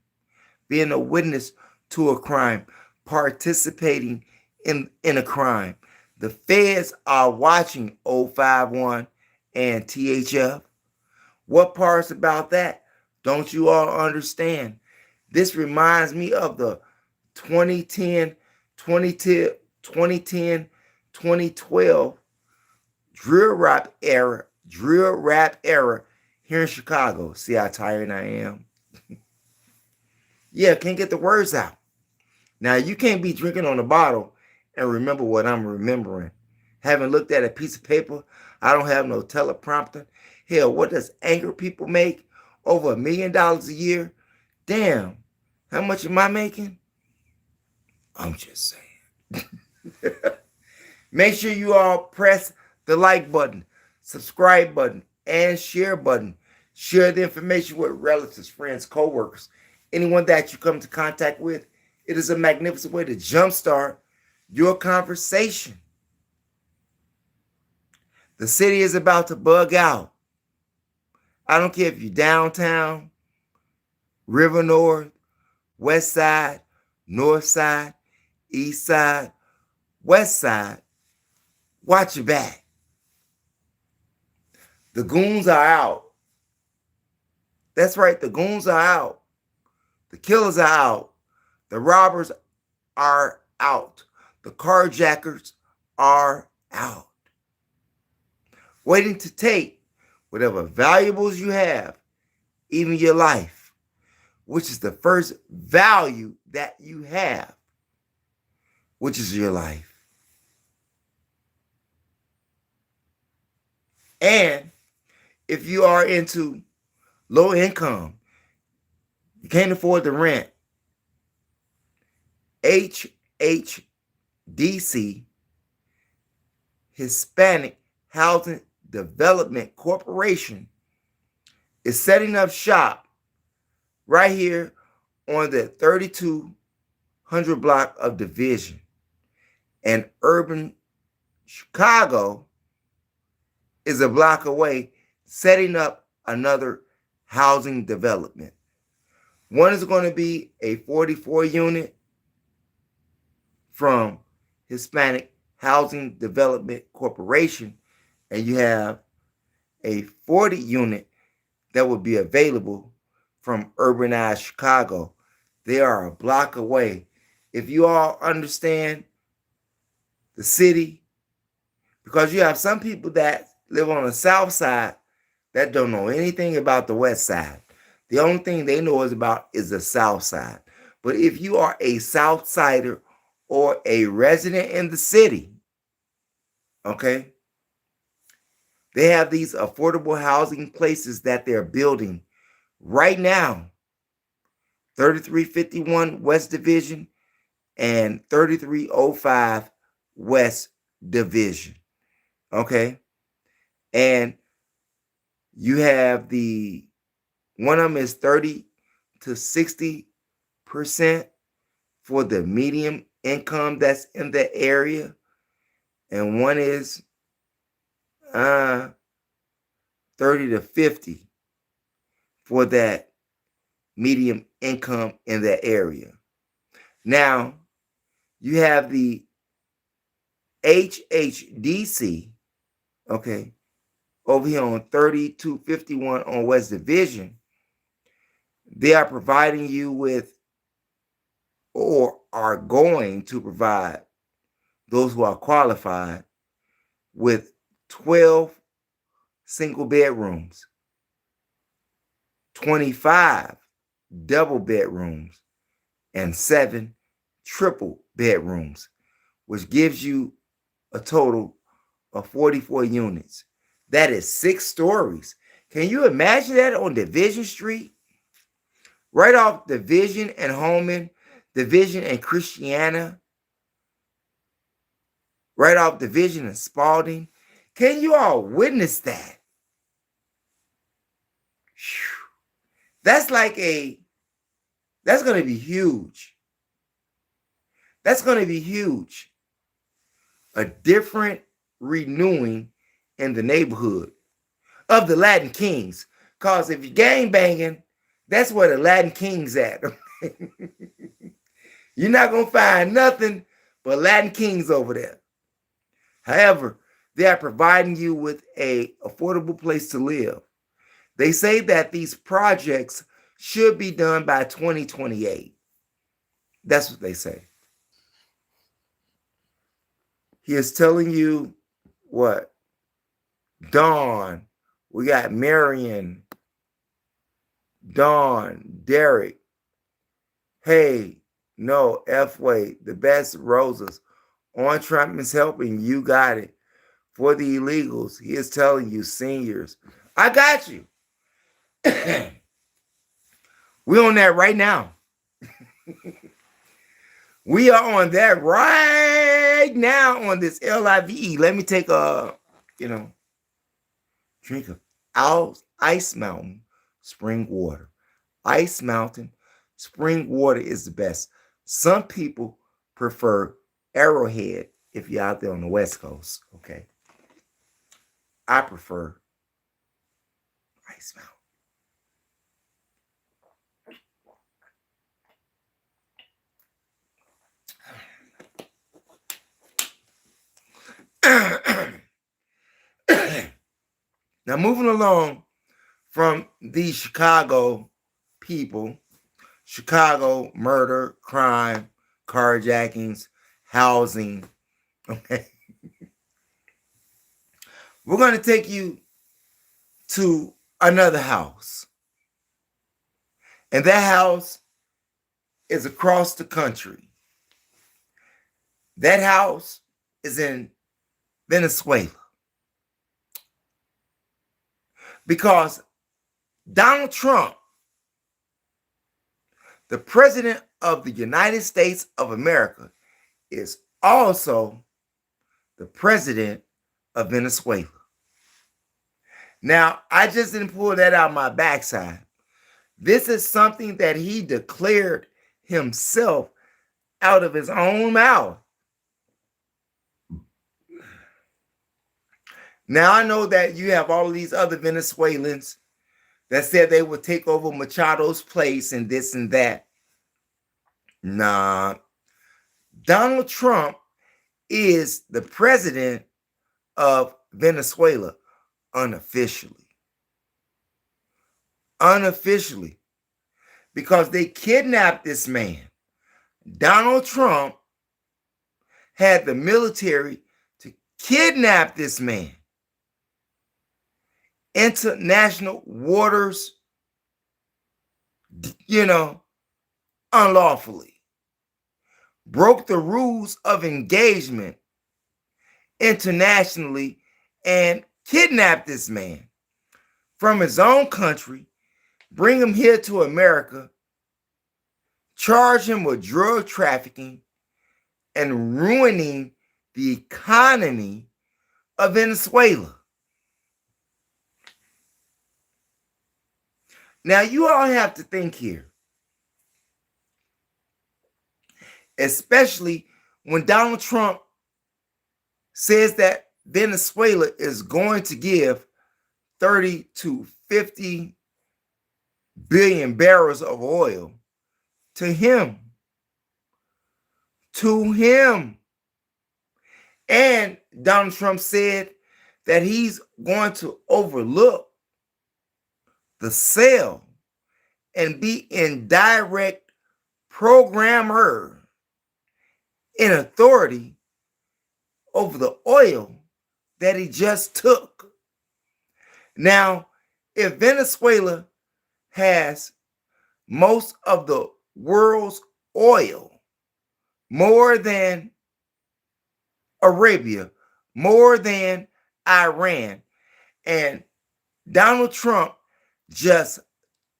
being a witness to a crime, participating in a crime. The feds are watching 051 and THF. What parts about that don't you all understand? This reminds me of the 2010, 2012 drill rap era here in Chicago. See how tired I am? Yeah, can't get the words out. Now, you can't be drinking on the bottle and remember what I'm remembering. Haven't looked at a piece of paper. I don't have no teleprompter. Hell, what does angry people make? Over $1 million a year? Damn, how much am I making? I'm just saying. Make sure you all press the like button, subscribe button, and share button. Share the information with relatives, friends, co-workers, anyone that you come into contact with. It is a magnificent way to jumpstart your conversation. The city is about to bug out. I don't care if you're downtown, River North, West Side, North Side, East Side, West Side. Watch your back. The goons are out. That's right, the goons are out. The killers are out. The robbers are out. The carjackers are out. Waiting to take whatever valuables you have, even your life, which is the first value that you have, which is your life. And if you are into low income, you can't afford the rent, HHDC, Hispanic Housing Development Corporation, is setting up shop right here on the 3200 block of Division. And urban Chicago is a block away, setting up another housing development. One is going to be a 44 unit from Hispanic Housing Development Corporation, and you have a 40 unit that will be available from urbanized Chicago. They are a block away. If you all understand the city, because you have some people that live on the south side that don't know anything about the west side. The only thing they know is the south side. But if you are a south sider or a resident in the city, okay, they have these affordable housing places that they're building right now. 3351 West Division and 3305 West Division. Okay. And you have one of them is 30 to 60% for the medium income that's in the area. And one is 30 to 50 for that medium income in that area. Now, you have the HHDC, okay, over here on 3251 on West Division. They are providing you with, or are going to provide those who are qualified with 12 single bedrooms, 25 double bedrooms, and 7 triple bedrooms, which gives you a total of 44 units. That is 6 stories. Can you imagine that on Division Street? Right off Division and Holman, Division and Christiana, right off Division and Spalding. Can you all witness that? That's going to be huge. That's going to be huge. A different renewing in the neighborhood of the Latin Kings. Because if you're gang banging, that's where the Latin Kings at. You're not going to find nothing but Latin Kings over there. However, they are providing you with an affordable place to live. They say that these projects should be done by 2028. That's what they say. He is telling you what? Dawn. We got Marion. Dawn. Derek. Hey, no, F-Way. The best roses. On Trump is helping. You got it. For the illegals, he is telling you, seniors. I got you. We're on that right now. We are on that right now on this LIVE. Let me take a, drink of Ice Mountain spring water. Ice Mountain spring water is the best. Some people prefer Arrowhead if you're out there on the West Coast, okay? I prefer Ice Mountain. Now, moving along from these Chicago people, Chicago murder, crime, carjackings, housing, okay? We're going to take you to another house. And that house is across the country. That house is in Venezuela. Because Donald Trump, the president of the United States of America, is also the president of Venezuela. Now, I just didn't pull that out of my backside. This is something that he declared himself out of his own mouth. Now, I know that you have all of these other Venezuelans that said they would take over Machado's place and this and that. Nah. Donald Trump is the president of Venezuela unofficially. Unofficially. Because they kidnapped this man. Donald Trump had the military to kidnap this man. International waters, unlawfully. Broke the rules of engagement internationally and kidnapped this man from his own country, bring him here to America, charge him with drug trafficking and ruining the economy of Venezuela. Now, you all have to think here, especially when Donald Trump says that Venezuela is going to give 30 to 50 billion barrels of oil to him. To him. And Donald Trump said that he's going to overlook the sale and be in direct programmer in authority over the oil that he just took. Now, if Venezuela has most of the world's oil, more than Arabia, more than Iran, and Donald Trump just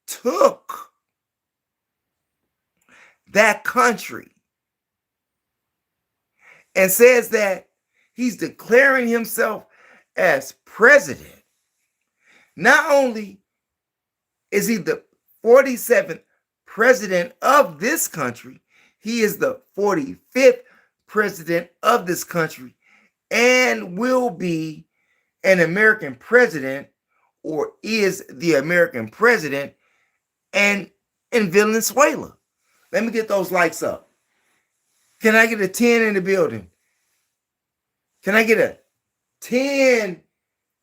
took that country and says that he's declaring himself as president. Not only is he the 47th president of this country, He is the 45th president of this country and will be an American president, or is the American president, and in Venezuela. Let me get those likes up. Can I get a 10 in the building? Can I get a 10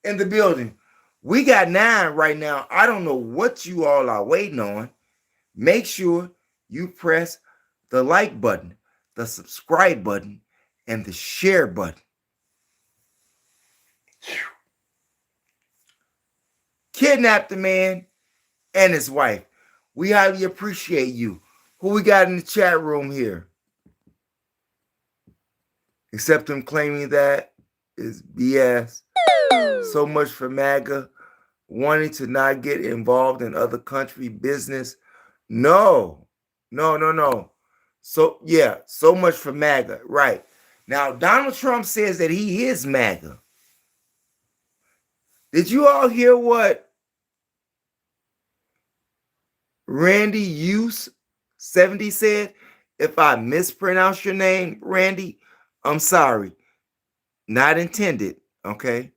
in the building? We got 9 right now. I don't know what you all are waiting on. Make sure you press the like button, the subscribe button, and the share button. Kidnapped the man and his wife. We highly appreciate you. Who we got in the chat room here? Except him claiming that is BS. So much for MAGA wanting to not get involved in other country business. No. So, yeah, so much for MAGA. Right. Now, Donald Trump says that he is MAGA. Did you all hear what Randy Use 70 said? If I mispronounce your name, Randy, I'm sorry. Not intended, okay?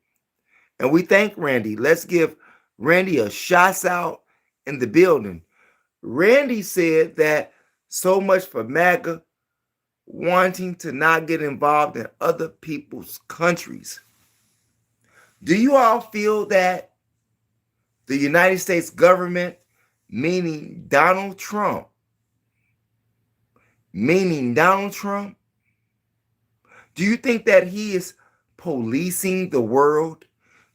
And we thank Randy. Let's give Randy a shout out in the building. Randy said that so much for MAGA wanting to not get involved in other people's countries. Do you all feel that the United States government, meaning Donald Trump, do you think that he is policing the world?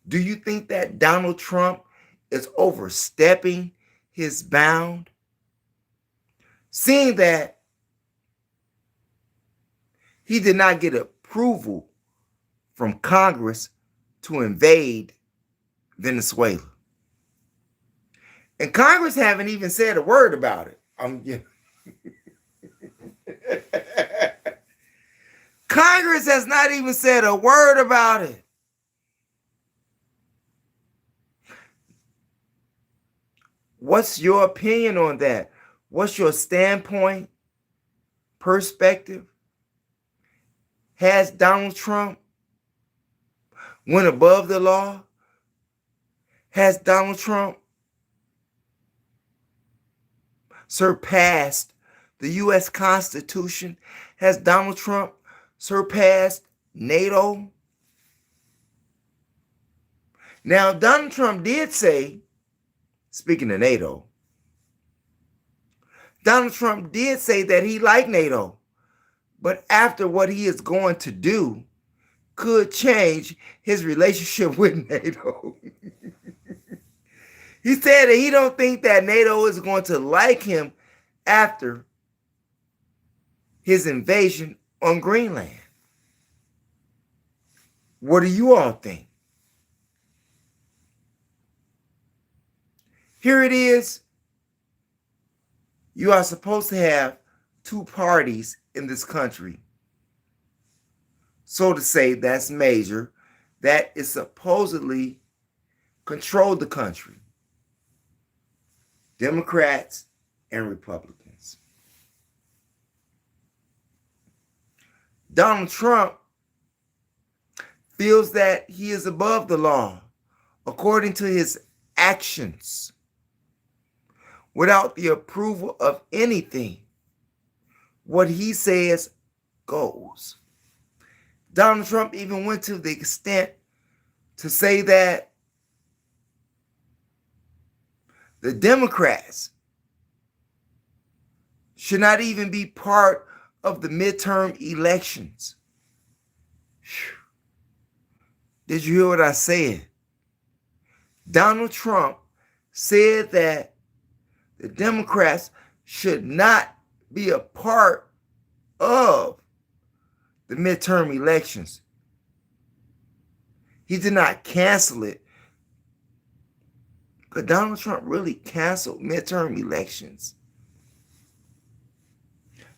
Do you think that Donald Trump is overstepping his bound? Seeing that he did not get approval from Congress to invade Venezuela. And Congress haven't even said a word about it. Congress has not even said a word about it. What's your opinion on that? What's your standpoint, perspective? Has Donald Trump went above the law? Has Donald Trump surpassed the U.S. Constitution? Has Donald Trump surpassed NATO? Now, Donald Trump did say, speaking of NATO, Donald Trump did say that he liked NATO, but after what he is going to do could change his relationship with NATO. He said that he don't think that NATO is going to like him after his invasion on Greenland. What do you all think? Here it is. You are supposed to have 2 parties in this country. So to say, that's major. That is supposedly control the country. Democrats and Republicans. Donald Trump feels that he is above the law according to his actions without the approval of anything. What he says goes. Donald Trump even went to the extent to say that the Democrats should not even be part of the midterm elections. Did you hear what I said? Donald Trump said that the Democrats should not be a part of the midterm elections. He did not cancel it. But Donald Trump really canceled midterm elections.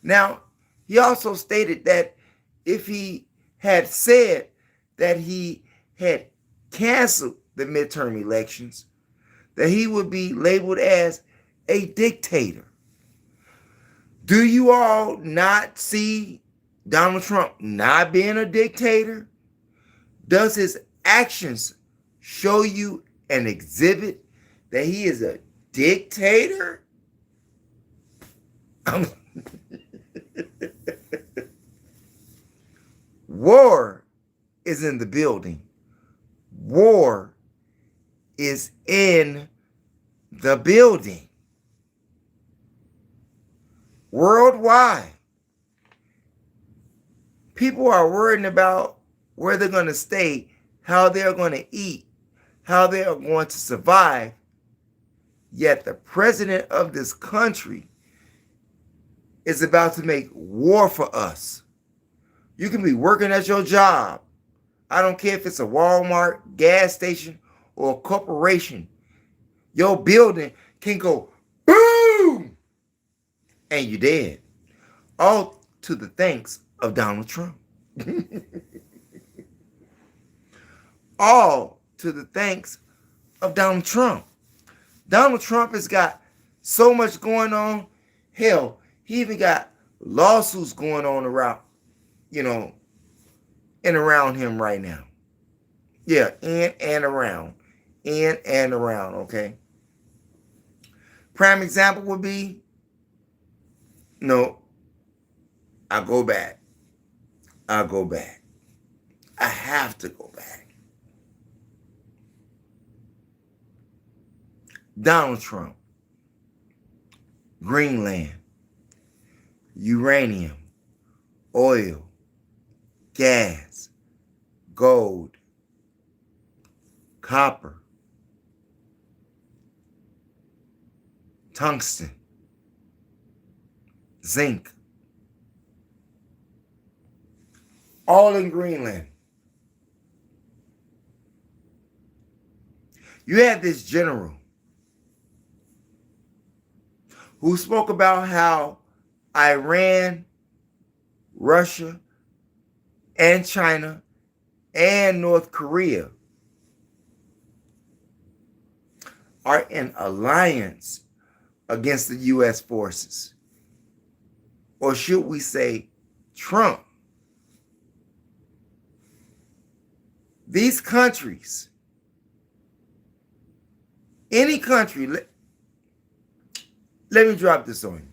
Now, he also stated that if he had said that he had canceled the midterm elections, that he would be labeled as a dictator. Do you all not see Donald Trump not being a dictator? Does his actions show you and exhibit that he is a dictator? War is in the building. War is in the building. Worldwide, people are worrying about where they're going to stay, how they're going to eat, how they are going to survive. Yet the president of this country is about to make war for us. You can be working at your job. I don't care if it's a Walmart, gas station, or a corporation. Your building can go boom, and you're dead. All to the thanks of Donald Trump. All to the thanks of Donald Trump. Donald Trump has got so much going on. Hell, he even got lawsuits going on around, and around him right now. Yeah, in and around. In and around, okay? Prime example would be, I'll go back. I have to go back. Donald Trump, Greenland, uranium, oil, gas, gold, copper, tungsten, zinc, all in Greenland. You had this general who spoke about how Iran, Russia, and China, and North Korea are in alliance against the U.S. forces. Or should we say Trump? These countries, any country, let me drop this on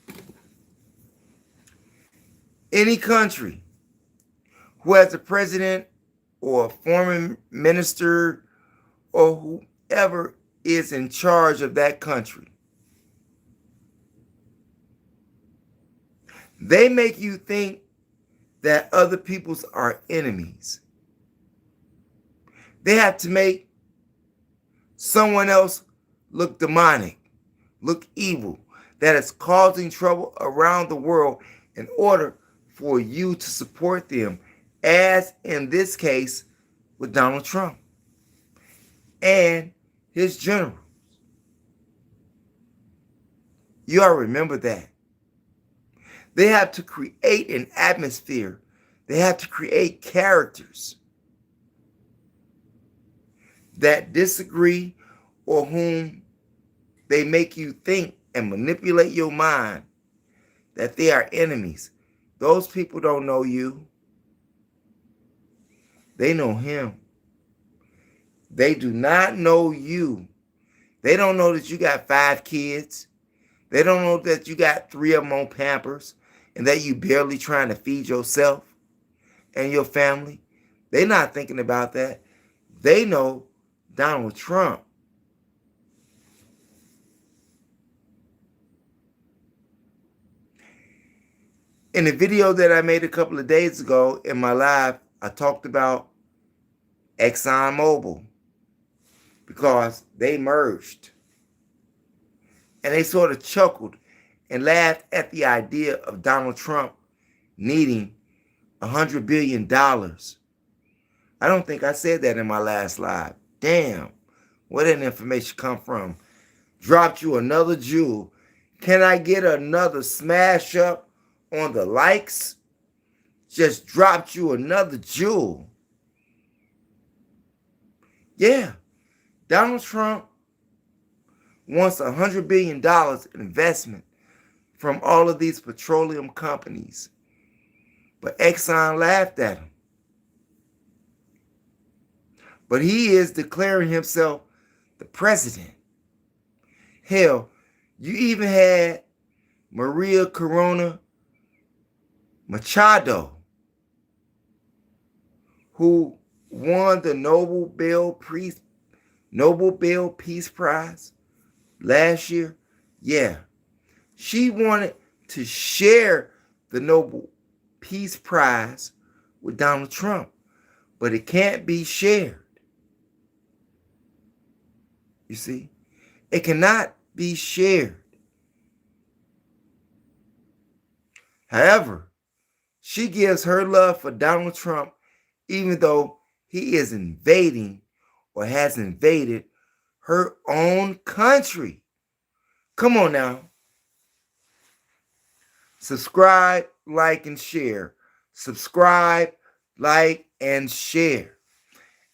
you. Any country who has a president or a former minister or whoever is in charge of that country, they make you think that other people's are enemies. They have to make someone else look demonic, look evil, that is causing trouble around the world in order for you to support them, as in this case with Donald Trump and his generals. You all remember that. They have to create an atmosphere. They have to create characters that disagree or whom they make you think and manipulate your mind that they are enemies. Those people don't know you. They know him. They do not know you. They don't know that you got 5 kids. They don't know that you got 3 of them on Pampers and that you barely trying to feed yourself and your family. They're not thinking about that. They know Donald Trump. In the video that I made a couple of days ago in my live, I talked about ExxonMobil because they merged. And they sort of chuckled and laughed at the idea of Donald Trump needing $100 billion. I don't think I said that in my last live. Damn, where did that information come from? Dropped you another jewel. Can I get another smash up on the likes? Just dropped you another jewel. Yeah, Donald Trump wants $100 billion investment from all of these petroleum companies. But Exxon laughed at him. But he is declaring himself the president. Hell, you even had Maria Corona Machado, who won the Nobel Peace Prize last year. Yeah, she wanted to share the Nobel Peace Prize with Donald Trump, but it can't be shared. You see, it cannot be shared. However, she gives her love for Donald Trump even though he is invading or has invaded her own country. Come on now. Subscribe, like, and share. Subscribe, like, and share.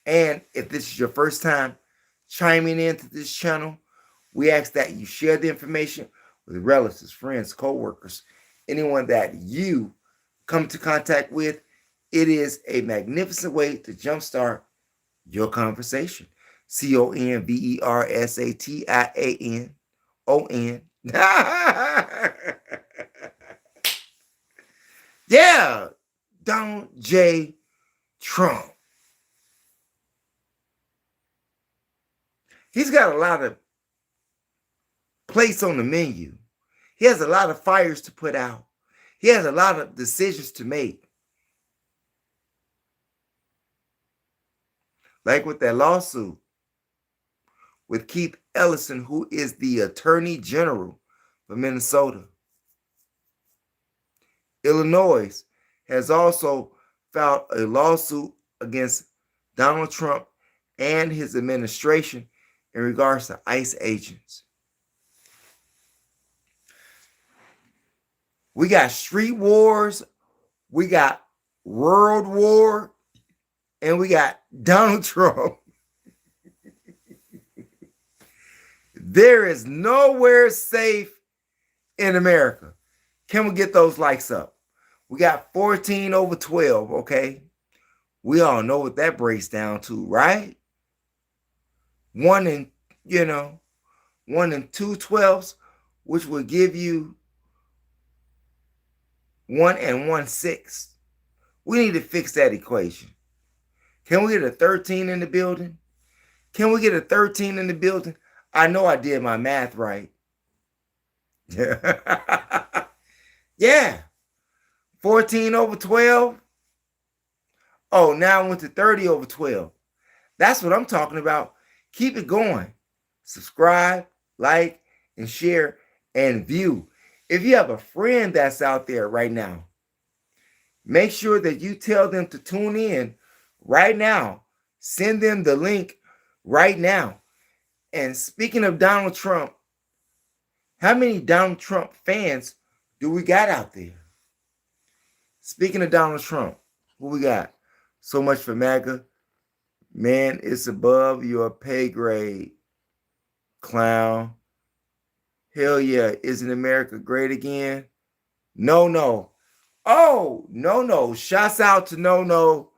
And if this is your first time chiming into this channel, we ask that you share the information with relatives, friends, co-workers, anyone that you come into contact with. It is a magnificent way to jumpstart your conversation. CONVERSATIANON. Yeah, Donald J. Trump. He's got a lot of plates on the menu. He has a lot of fires to put out. He has a lot of decisions to make. Like with that lawsuit with Keith Ellison, who is the Attorney General for Minnesota. Illinois has also filed a lawsuit against Donald Trump and his administration in regards to ICE agents. We got street wars, we got world war, and we got Donald Trump. There is nowhere safe in America. Can we get those likes up? We got 14 over 12, okay? We all know what that breaks down to, right? 1 and 2 12s, which will give you 1 and 1/6. We need to fix that equation. Can we get a 13 in the building? Can we get a 13 in the building? I know I did my math right. Yeah. 14 over 12. Oh, now I went to 30 over 12. That's what I'm talking about. Keep it going. Subscribe, like, and share, and view. If you have a friend that's out there right now, make sure that you tell them to tune in right now. Send them the link right now. And speaking of Donald Trump, how many Donald Trump fans do we got out there? Speaking of Donald Trump, who we got? So much for MAGA. Man, it's above your pay grade, clown. Hell yeah, isn't America great again? No. Oh, no. Shouts out to No.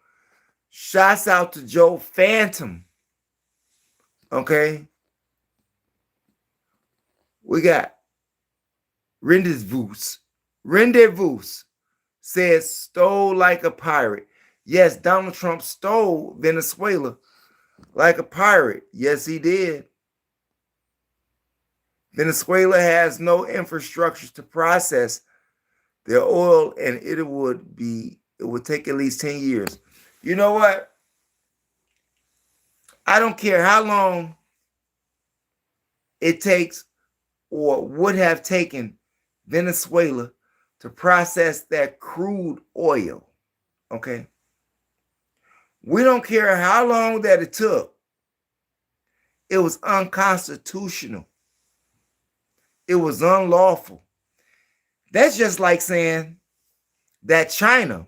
Shouts out to Joe Phantom. Okay. We got Rendezvous says stole like a pirate. Yes, Donald Trump stole Venezuela like a pirate. Yes, he did. Venezuela has no infrastructure to process their oil, and it would take at least 10 years. You know what? I don't care how long it takes or would have taken Venezuela to process that crude oil. Okay? We don't care how long that it took. It was unconstitutional. It was unlawful. That's just like saying that China,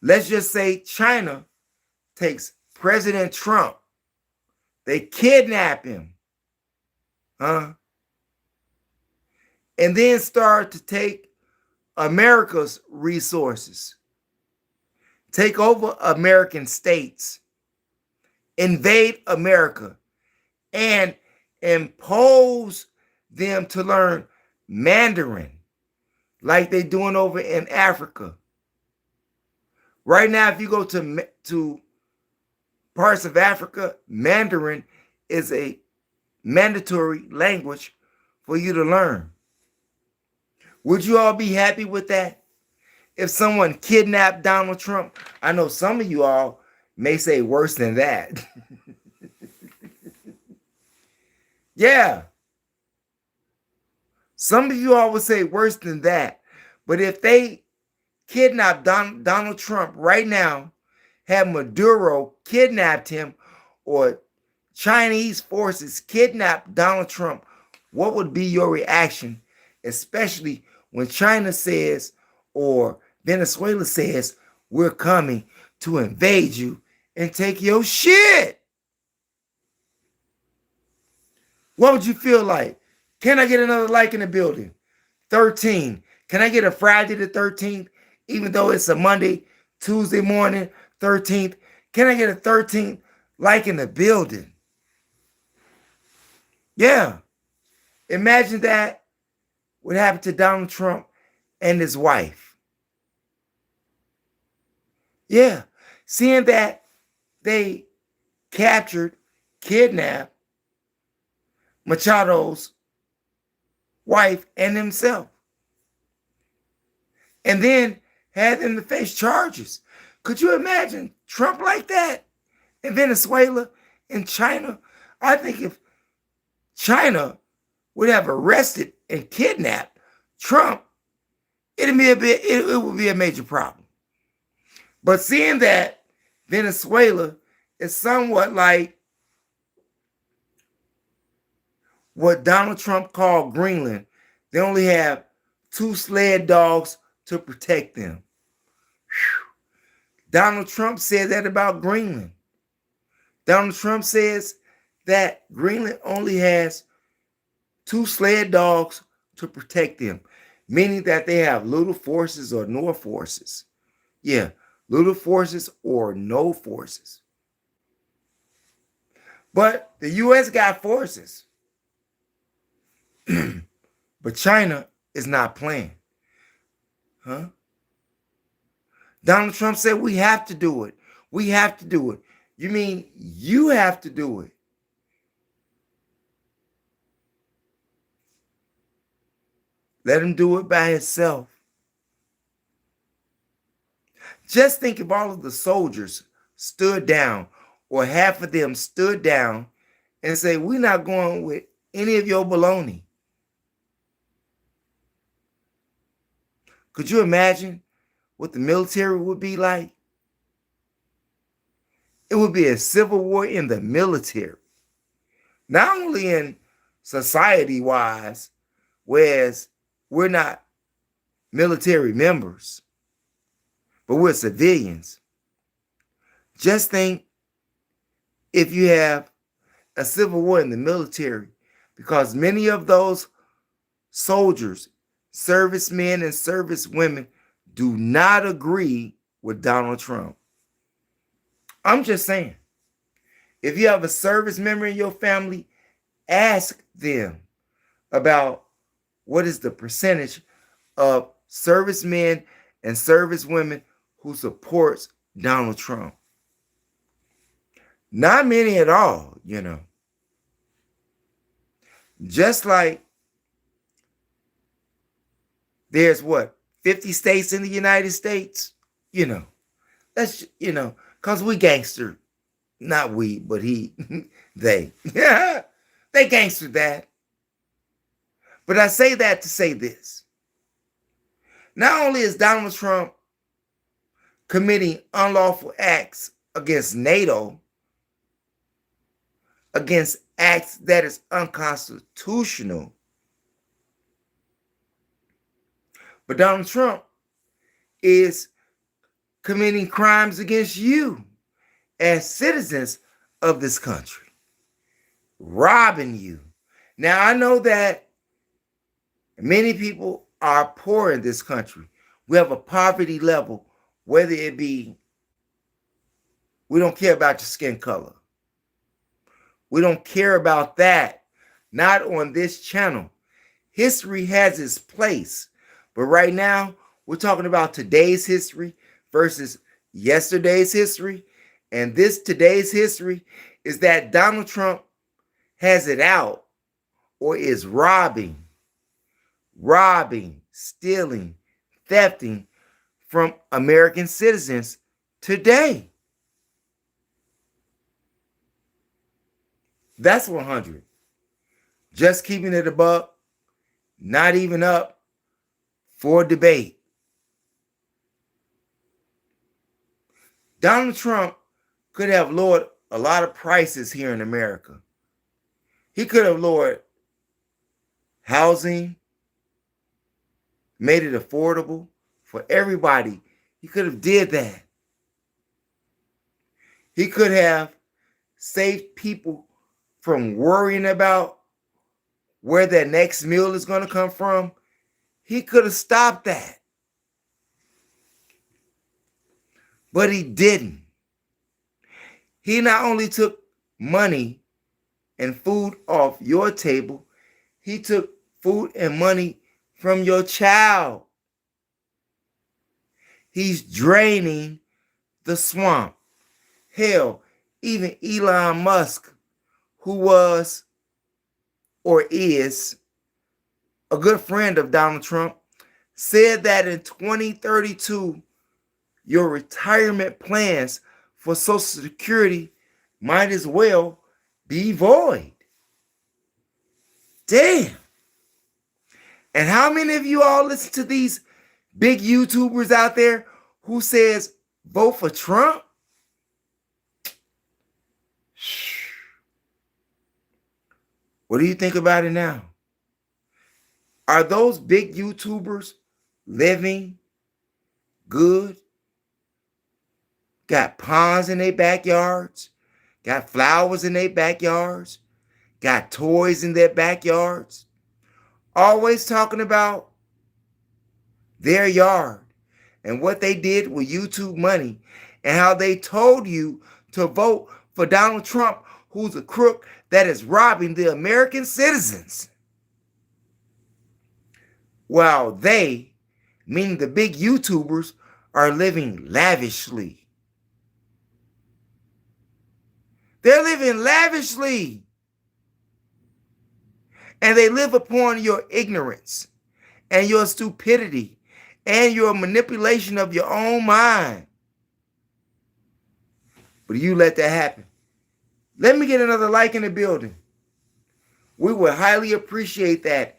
let's just say China takes President Trump. They kidnap him. and then start to take America's resources, take over American states, invade America, and impose them to learn Mandarin like they're doing over in Africa. Right now, if you go to parts of Africa, Mandarin is a mandatory language for you to learn. Would you all be happy with that? If someone kidnapped Donald Trump, I know some of you all may say worse than that. Yeah. Some of you all would say worse than that. But if they kidnapped Donald Trump right now, had Maduro kidnapped him, or Chinese forces kidnapped Donald Trump, what would be your reaction? Especially when China says, or Venezuela says, we're coming to invade you and take your shit. What would you feel like? Can I get another like in the building? 13. Can I get a Friday the 13th, even though it's a Monday, Tuesday morning, 13th? Can I get a 13th like in the building? Yeah. Imagine that what happened to Donald Trump and his wife. Yeah. Seeing that they captured, kidnapped Machado's wife and himself, and then had them to face charges. Could you imagine Trump like that in Venezuela, in China? I think if China would have arrested and kidnapped Trump, it would be a major problem. But seeing that Venezuela is somewhat like what Donald Trump called Greenland, they only have 2 sled dogs to protect them. Whew. Donald Trump said that about Greenland. Donald Trump says that Greenland only has 2 sled dogs to protect them, meaning that they have little forces or no forces. Yeah, little forces or no forces. But the U.S. got forces. But China is not playing. Huh? Donald Trump said we have to do it. We have to do it. You mean you have to do it? Let him do it by himself. Just think if all of the soldiers stood down, or half of them stood down and say, we're not going with any of your baloney. Could you imagine what the military would be like? It would be a civil war in the military. Not only in society-wise, whereas we're not military members, but we're civilians. Just think if you have a civil war in the military, because many of those soldiers, servicemen and servicewomen, do not agree with Donald Trump. I'm just saying, if you have a service member in your family, ask them about what is the percentage of servicemen and servicewomen who supports Donald Trump. Not many at all, you know. Just like there's 50 states in the United States, you know. That's, you know, because we gangster. Not we, but he, they. They gangster that. But I say that to say this. Not only is Donald Trump committing unlawful acts against NATO, against acts that is unconstitutional, but Donald Trump is committing crimes against you as citizens of this country, robbing you. Now, I know that Many people are poor in this country. We have a poverty level, whether it be, we don't care about your skin color. We don't care about that. Not on this channel. History has its place. But right now, we're talking about today's history versus yesterday's history. And this today's history is that Donald Trump has it out or is robbing, stealing, thefting from American citizens today. That's 100. Just keeping it a buck, not even up for debate. Donald Trump could have lowered a lot of prices here in America. He could have lowered housing, made it affordable for everybody. He could have did that. He could have saved people from worrying about where their next meal is going to come from. He could have stopped that. But he didn't. He not only took money and food off your table, he took food and money from your child. He's draining the swamp. Hell, even Elon Musk, who was or is a good friend of Donald Trump, said that in 2032, your retirement plans for Social Security might as well be void. Damn. And how many of you all listen to these big YouTubers out there who says vote for Trump? What do you think about it now? Are those big YouTubers living good? Got ponds in their backyards? Got flowers in their backyards? Got toys in their backyards? Always talking about their yard and what they did with YouTube money and how they told you to vote for Donald Trump, who's a crook that is robbing the American citizens. While they, meaning the big YouTubers, are living lavishly. They're living lavishly. And they live upon your ignorance and your stupidity and your manipulation of your own mind. But you let that happen. Let me get another like in the building. We would highly appreciate that.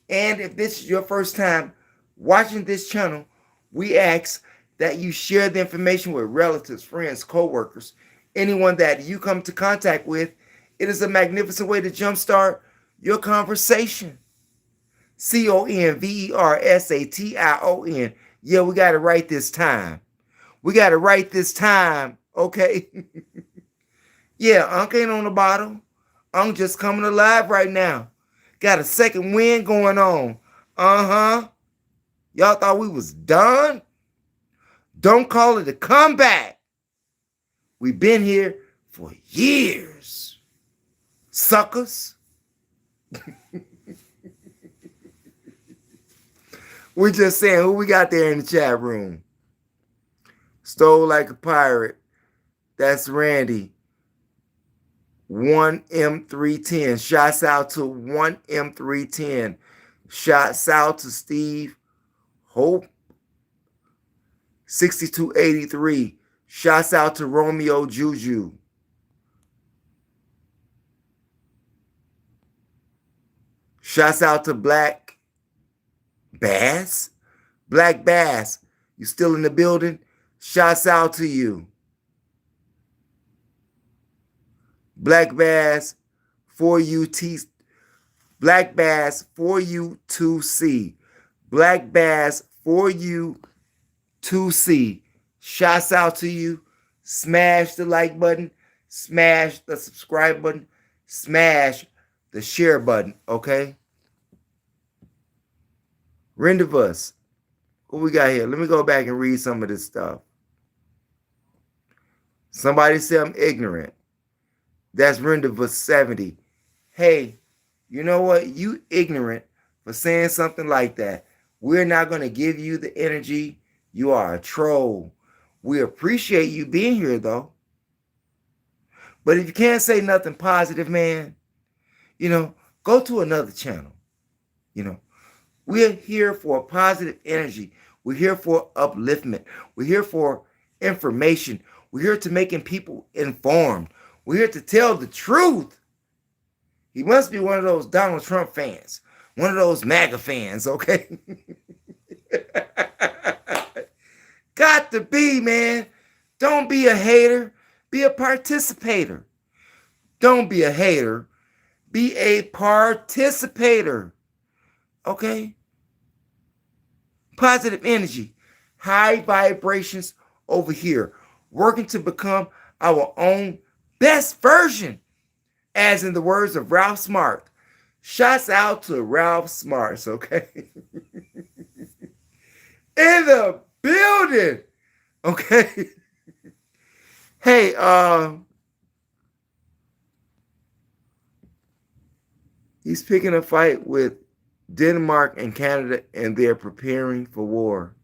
And if this is your first time watching this channel, we ask that you share the information with relatives, friends, co-workers, anyone that you come to contact with. It is a magnificent way to jumpstart your conversation. CONVERSATION. Yeah, we got it right this time. We got it right this time, okay? Yeah, Unc ain't on the bottle. Unc just coming alive right now. Got a second wind going on. Uh-huh. Y'all thought we was done? Don't call it a comeback. We've been here for years. Suckers. We're just saying who we got there in the chat room. Stole like a pirate. That's Randy. 1M310. Shouts out to 1M310. Shouts out to Steve Hope. 6283. Shouts out to Romeo Juju. Shouts out to Black Bass. Black Bass, you still in the building? Shouts out to you. Black Bass 4UT. Black Bass 4U2C. Black Bass 4U2C. Shouts out to you. Smash the like button. Smash the subscribe button. Smash the share button, okay? Rendezvous. What we got here? Let me go back and read some of this stuff. Somebody said I'm ignorant. That's Rendezvous 70. Hey, you know what? You ignorant for saying something like that. We're not going to give you the energy. You are a troll. We appreciate you being here, though. But if you can't say nothing positive, man, go to another channel. We're here for positive energy. We're here for upliftment. We're here for information. We're here to making people informed. We're here to tell the truth. He must be one of those Donald Trump fans, one of those MAGA fans, okay? Got to be, man. Don't be a hater. Be a participator. Don't be a hater. Be a participator. Okay? Positive energy. High vibrations over here. Working to become our own best version. As in the words of Ralph Smart. Shouts out to Ralph Smarts, okay? In the building. Okay? Hey, he's picking a fight with Denmark and Canada, and they're preparing for war.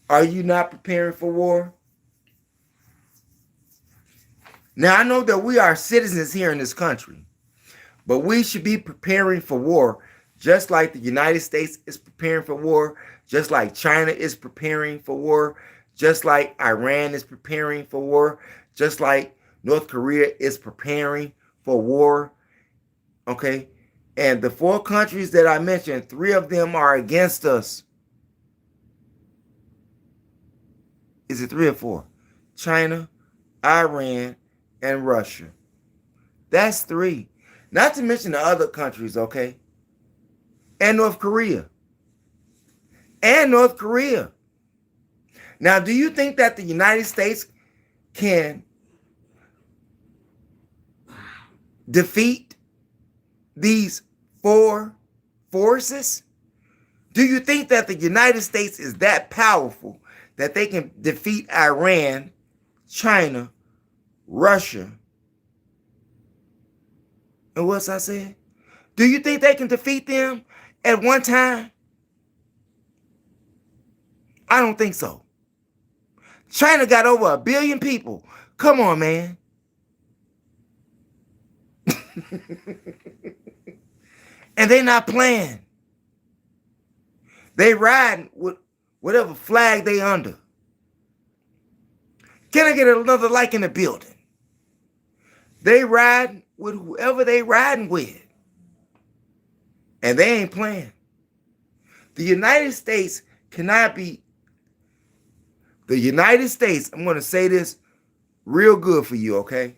Are you not preparing for war? Now, I know that we are citizens here in this country, but we should be preparing for war just like the United States is preparing for war, just like China is preparing for war, just like Iran is preparing for war, just like North Korea is preparing for war. Okay? And the 4 countries that I mentioned, 3 of them are against us. Is it 3 or 4? China, Iran, and Russia. That's 3. Not to mention the other countries, okay? And North Korea. And North Korea. Now, do you think that the United States can defeat these 4 forces? Do you think that the United States is that powerful that they can defeat Iran, China, Russia, and what's I said? Do you think they can defeat them at one time? I don't think so. China got over 1 billion people. Come on, man. And they not playing. They riding with whatever flag they under. Can I get another like in the building? They riding with whoever they riding with. And they ain't playing. The United States cannot be... The United States, I'm going to say this real good for you, okay?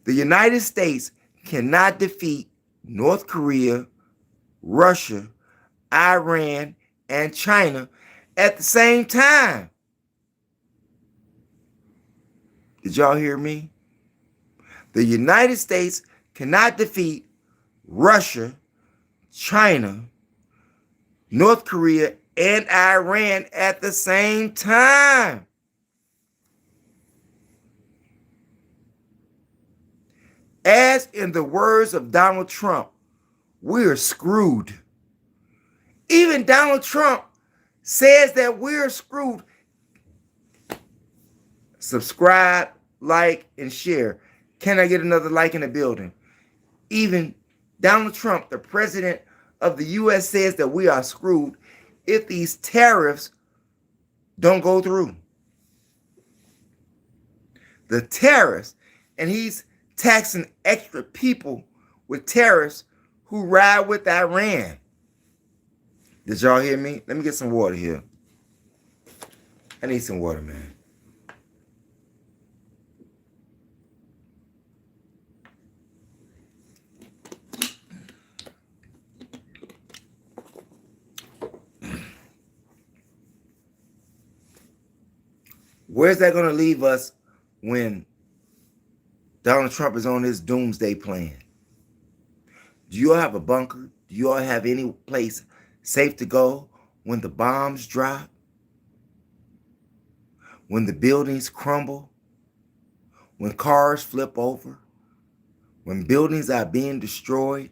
The United States cannot defeat North Korea, Russia, Iran, and China at the same time. Did y'all hear me? The United States cannot defeat Russia, China, North Korea, and Iran at the same time. As in the words of Donald Trump, we're screwed. Even Donald Trump says that we're screwed. Subscribe, like, and share. Can I get another like in the building? Even Donald Trump, the president of the U.S., says that we are screwed if these tariffs don't go through. The tariffs, and he's taxing extra people with tariffs who ride with Iran. Did y'all hear me? Let me get some water here. I need some water, man. Where's that going to leave us when Donald Trump is on his doomsday plan? Do you have a bunker? Do you all have any place safe to go when the bombs drop? When the buildings crumble? When cars flip over? When buildings are being destroyed?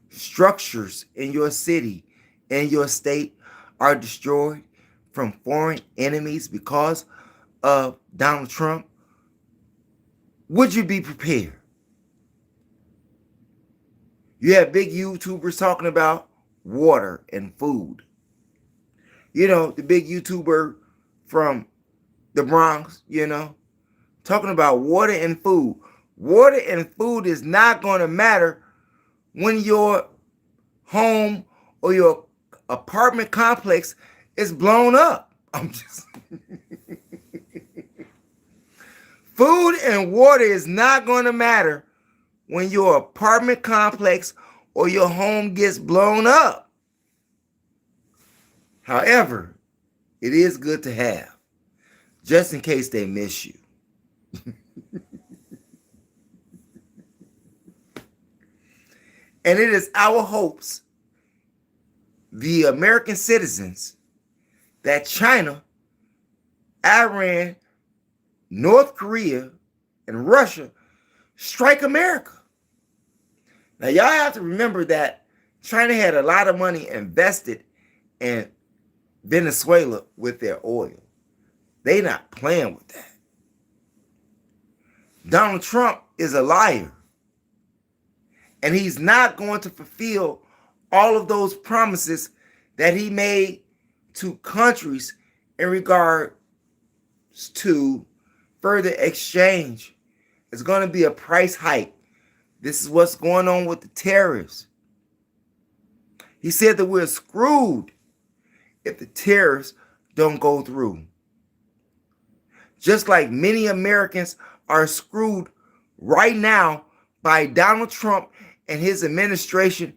Structures in your city and your state are destroyed from foreign enemies because of Donald Trump? Would you be prepared? You have big YouTubers talking about water and food. You know, the big YouTuber from the Bronx, talking about water and food. Water and food is not going to matter when your home or your apartment complex is blown up. Food and water is not going to matter when your apartment complex or your home gets blown up. However, it is good to have, just in case they miss you. And it is our hopes, the American citizens, that China, Iran, North Korea, and Russia strike America. Now, y'all have to remember that China had a lot of money invested in Venezuela with their oil. They not playing with that. Donald Trump is a liar. And he's not going to fulfill all of those promises that he made to countries in regard to further exchange. It's going to be a price hike. This is what's going on with the tariffs. He said that we're screwed if the tariffs don't go through. Just like many Americans are screwed right now by Donald Trump and his administration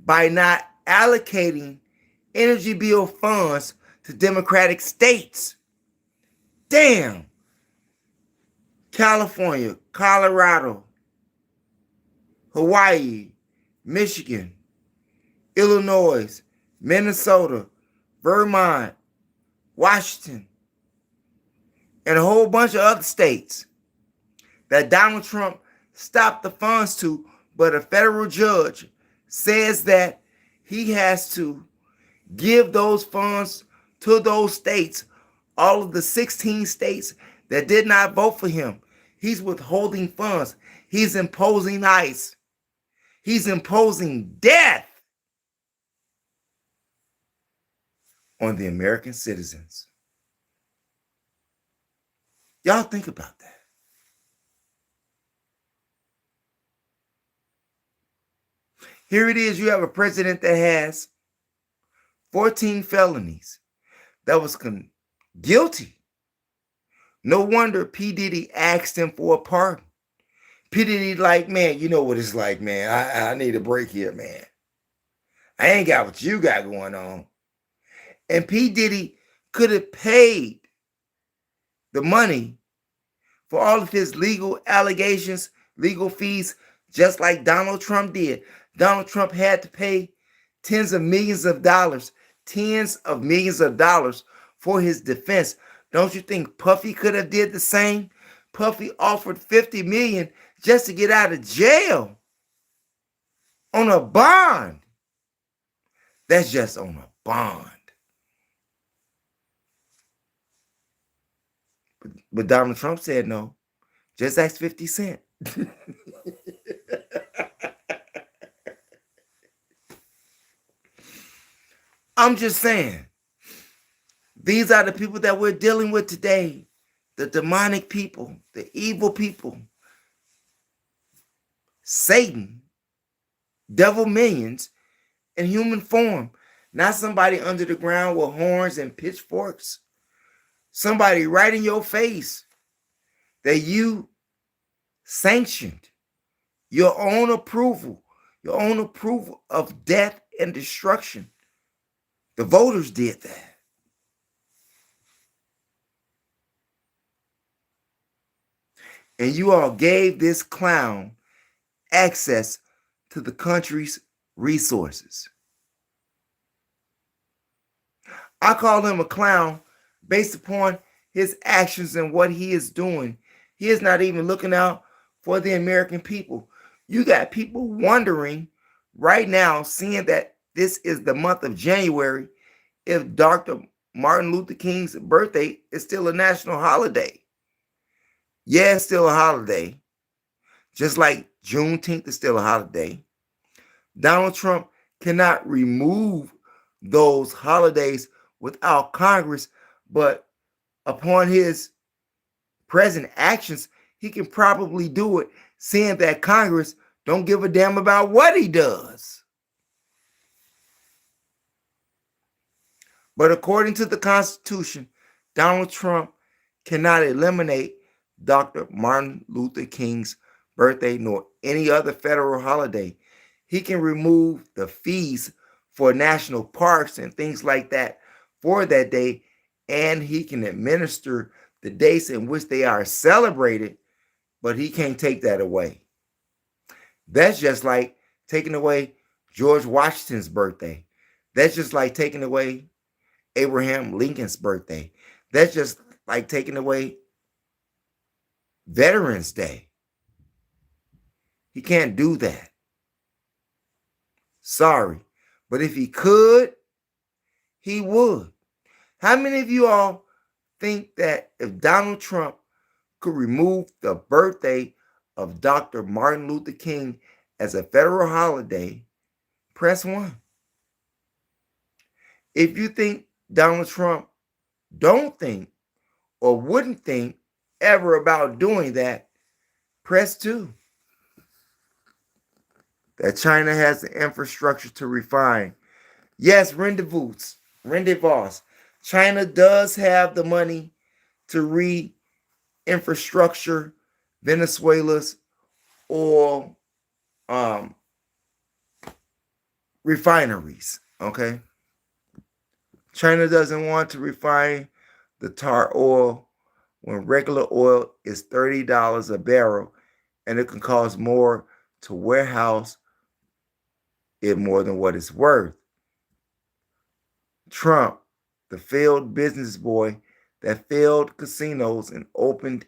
by not allocating energy bill funds to Democratic states. Damn. California, Colorado, Hawaii, Michigan, Illinois, Minnesota, Vermont, Washington, and a whole bunch of other states that Donald Trump stopped the funds to, but a federal judge says that he has to give those funds to those states, all of the 16 states that did not vote for him. He's withholding funds. He's imposing ICE. He's imposing death on the American citizens. Y'all think about that. Here it is. You have a president that has 14 felonies, that was guilty. No wonder P. Diddy asked him for a pardon. P. Diddy like, man, you know what it's like, man. I need a break here, man. I ain't got what you got going on. And P. Diddy could have paid the money for all of his legal allegations, legal fees, just like Donald Trump did. Donald Trump had to pay tens of millions of dollars for his defense. Don't you think Puffy could have did the same? Puffy offered $50 million just to get out of jail on a bond. That's just on a bond. But Donald Trump said no. Just ask 50 Cent. I'm just saying, these are the people that we're dealing with today. The demonic people, the evil people. Satan, devil minions in human form. Not somebody under the ground with horns and pitchforks. Somebody right in your face that you sanctioned your own approval of death and destruction. The voters did that. And you all gave this clown access to the country's resources. I call him a clown based upon his actions and what he is doing. He is not even looking out for the American people. You got people wondering right now, seeing that this is the month of January, if Dr. Martin Luther King's birthday is still a national holiday. Yeah, it's still a holiday, just like Juneteenth is still a holiday. Donald Trump cannot remove those holidays without Congress, but upon his present actions, he can probably do it, seeing that Congress don't give a damn about what he does. But according to the Constitution, Donald Trump cannot eliminate Dr. Martin Luther King's birthday nor any other federal holiday. He can remove the fees for national parks and things like that for that day, and he can administer the dates in which they are celebrated, but he can't take that away. That's just like taking away George Washington's birthday. That's just like taking away Abraham Lincoln's birthday. That's just like taking away Veterans Day. He can't do that. Sorry. But if he could, he would. How many of you all think that if Donald Trump could remove the birthday of Dr. Martin Luther King as a federal holiday, press 1. If you think Donald Trump don't think or wouldn't think ever about doing that, press 2. That China has the infrastructure to refine. Yes, rendezvous. China does have the money to re-infrastructure Venezuela's oil refineries, okay? China doesn't want to refine the tar oil when regular oil is $30 a barrel, and it can cost more to warehouse it more than what it's worth. Trump, the failed business boy that failed casinos and opened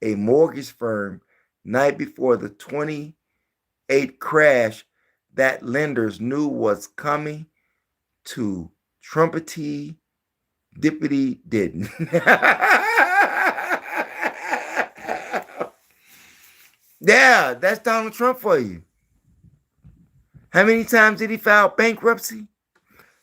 a mortgage firm night before the 28 crash that lenders knew was coming to Trumpety Dippity didn't. Yeah, that's Donald Trump for you. How many times did he file bankruptcy?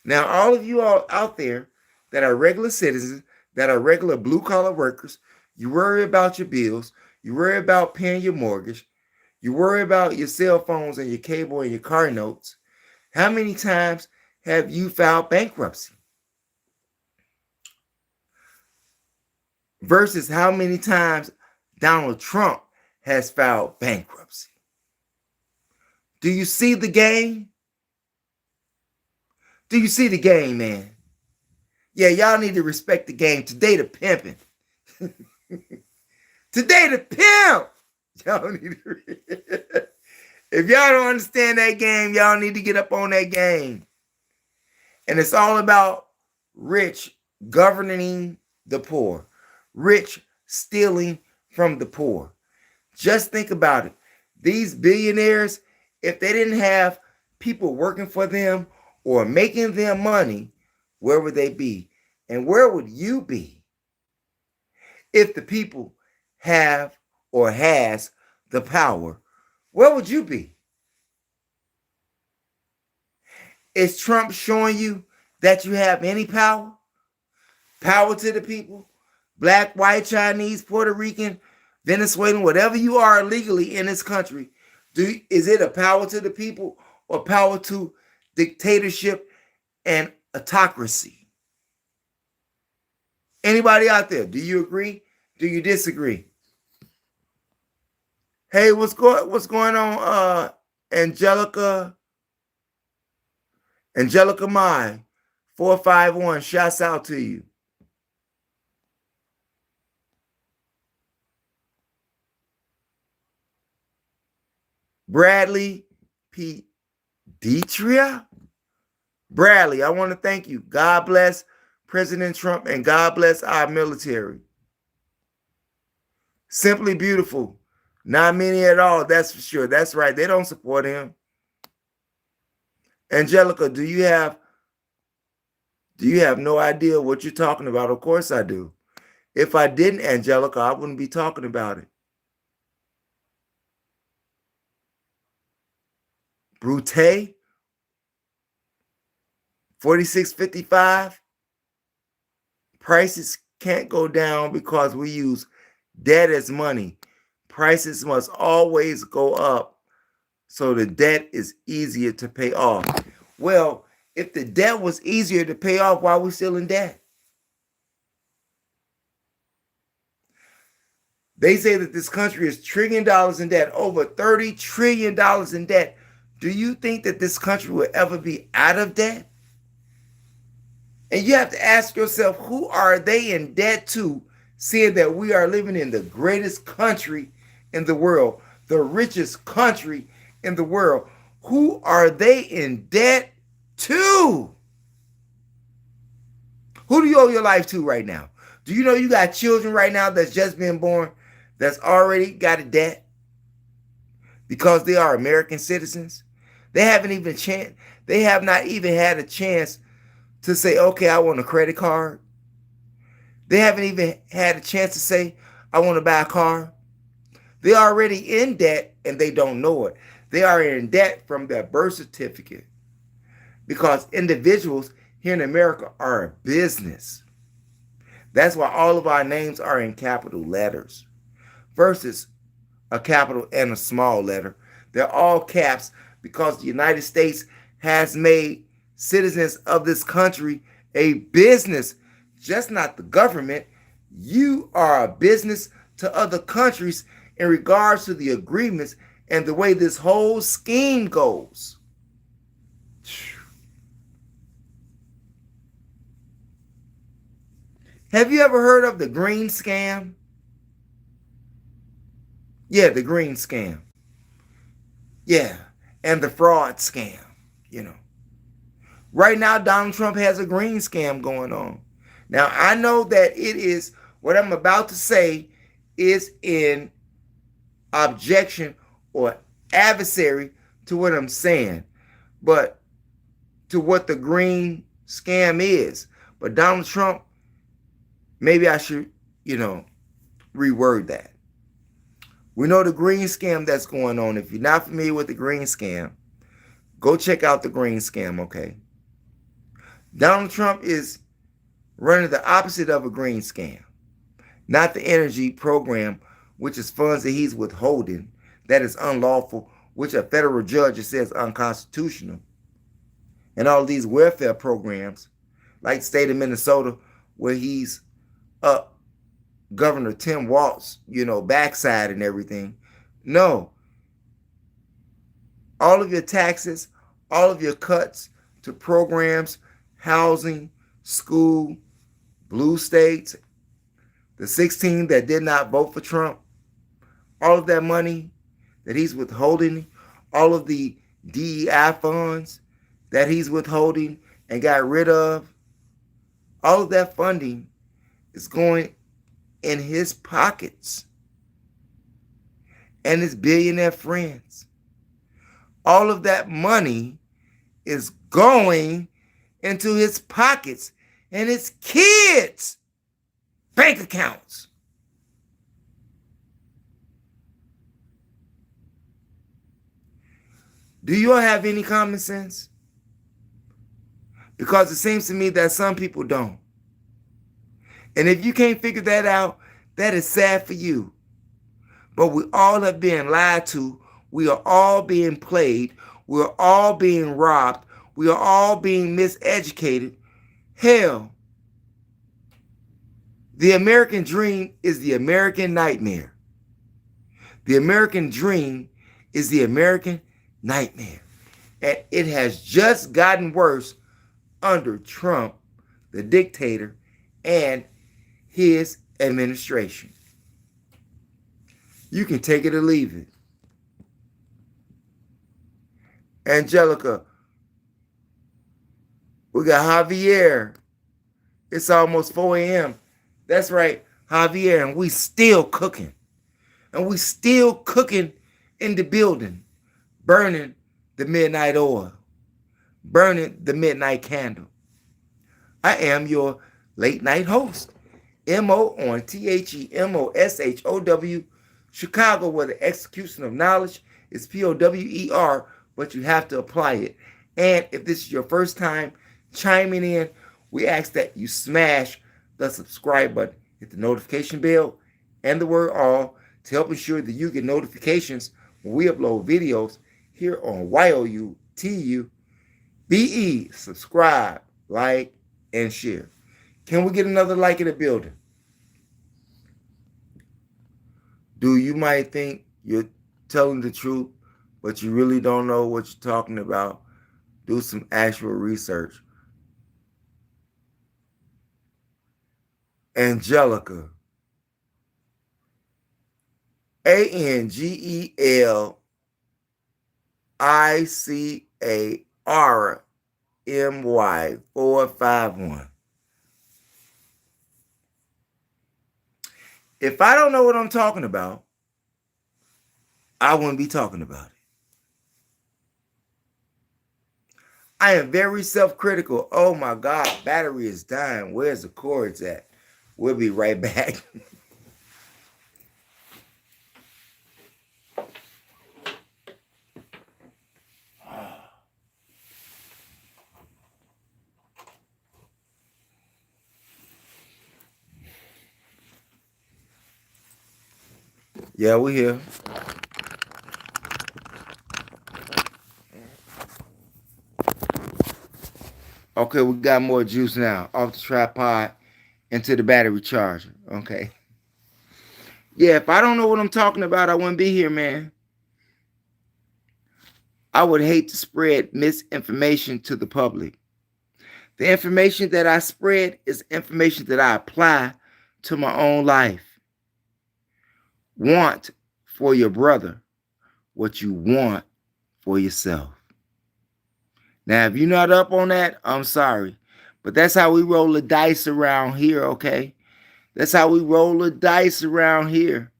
Now, all of you all out there that are regular citizens, that are regular blue-collar workers, you worry about your bills, you worry about paying your mortgage, you worry about your cell phones and your cable and your car notes. How many times have you filed bankruptcy? Versus how many times Donald Trump has filed bankruptcy. Do you see the game? Do you see the game, man? Yeah, y'all need to respect the game. Today the pimping. Today the pimp. Y'all need to. If y'all don't understand that game, y'all need to get up on that game. And it's all about rich governing the poor. Rich stealing from the poor. Just think about it. These billionaires, if they didn't have people working for them or making them money, where would they be? And where would you be if the people have or has the power? Where would you be? Is Trump showing you that you have any power? Power to the people? Black, white, Chinese, Puerto Rican, Venezuelan, whatever you are legally in this country, is it a power to the people or power to dictatorship and autocracy? Anybody out there? Do you agree? Do you disagree? Hey, what's going on, Angelica Mai, 451, shouts out to you. Bradley P. Deetria? Bradley, I want to thank you. God bless. President Trump, and God bless our military. Simply beautiful. Not many at all, that's for sure. That's right. They don't support him. Angelica, do you have no idea what you're talking about? Of course I do. If I didn't, Angelica, I wouldn't be talking about it. Brute, 46.55. Prices can't go down because we use debt as money. Prices must always go up so the debt is easier to pay off. Well, if the debt was easier to pay off, why are we still in debt? They say that this country is $1 trillion in debt, over $30 trillion in debt. Do you think that this country will ever be out of debt? And you have to ask yourself, who are they in debt to, seeing that we are living in the greatest country in the world, the richest country in the world? Who are they in debt to? Who do you owe your life to right now? Do you know you got children right now that's just been born that's already got a debt because they are American citizens? They have not even had a chance to say, okay, I want a credit card. They haven't even had a chance to say, I want to buy a car. They're already in debt and they don't know it. They are in debt from their birth certificate because individuals here in America are a business. That's why all of our names are in capital letters versus a capital and a small letter. They're all caps because the United States has made citizens of this country a business, just not the government. You are a business to other countries in regards to the agreements and the way this whole scheme goes. Have you ever heard of the green scam? Yeah, the green scam. Yeah, and the fraud scam, you know. Right now, Donald Trump has a green scam going on. Now, I know that it is, what I'm about to say is in objection or adversary to what I'm saying, but to what the green scam is. But Donald Trump, maybe I should, reword that. We know the green scam that's going on. If you're not familiar with the green scam, go check out the green scam, okay? Donald Trump is running the opposite of a green scam. Not the energy program, which is funds that he's withholding, that is unlawful, which a federal judge says unconstitutional. And all these welfare programs, like the state of Minnesota, where he's up Governor Tim Walz, backside and everything. No. All of your taxes, all of your cuts to programs, housing, school, blue states, the 16 that did not vote for Trump, all of that money that he's withholding, all of the DEI funds that he's withholding and got rid of, all of that funding is going in his pockets and his billionaire friends. All of that money is going into his pockets and his kids' bank accounts. Do you all have any common sense? Because it seems to me that some people don't. And if you can't figure that out, that is sad for you. But we all have been lied to. We are all being played. We're all being robbed. We are all being miseducated. Hell, the American dream is the American nightmare. The American dream is the American nightmare. And it has just gotten worse under Trump, the dictator, and his administration. You can take it or leave it. Angelica, we got Javier. It's almost 4 a.m. That's right, Javier, and we still cooking. And we still cooking in the building, burning the midnight oil, burning the midnight candle. I am your late night host, MO on THEMOSHOW, Chicago, where the execution of knowledge is POWER, but you have to apply it. And if this is your first time chiming in, we ask that you smash the subscribe button, hit the notification bell, and the word all to help ensure that you get notifications when we upload videos here on YOUTUBE. Subscribe, like, and share. Can we get another like in the building? Do you might think you're telling the truth, but you really don't know what you're talking about? Do some actual research. Angelica, ANGELICARMY 451. If I don't know what I'm talking about, I wouldn't be talking about it. I am very self-critical. Oh my God, battery is dying. Where's the cords at? We'll be right back. Yeah, we're here. Okay, we got more juice now. Off the tripod into the battery charger. Okay. Yeah, if I don't know what I'm talking about, I wouldn't be here, man. I would hate to spread misinformation to the public. The information that I spread is information that I apply to my own life. Want for your brother what you want for yourself. Now, if you're not up on that, I'm sorry. But that's how we roll the dice around here, okay? That's how we roll the dice around here.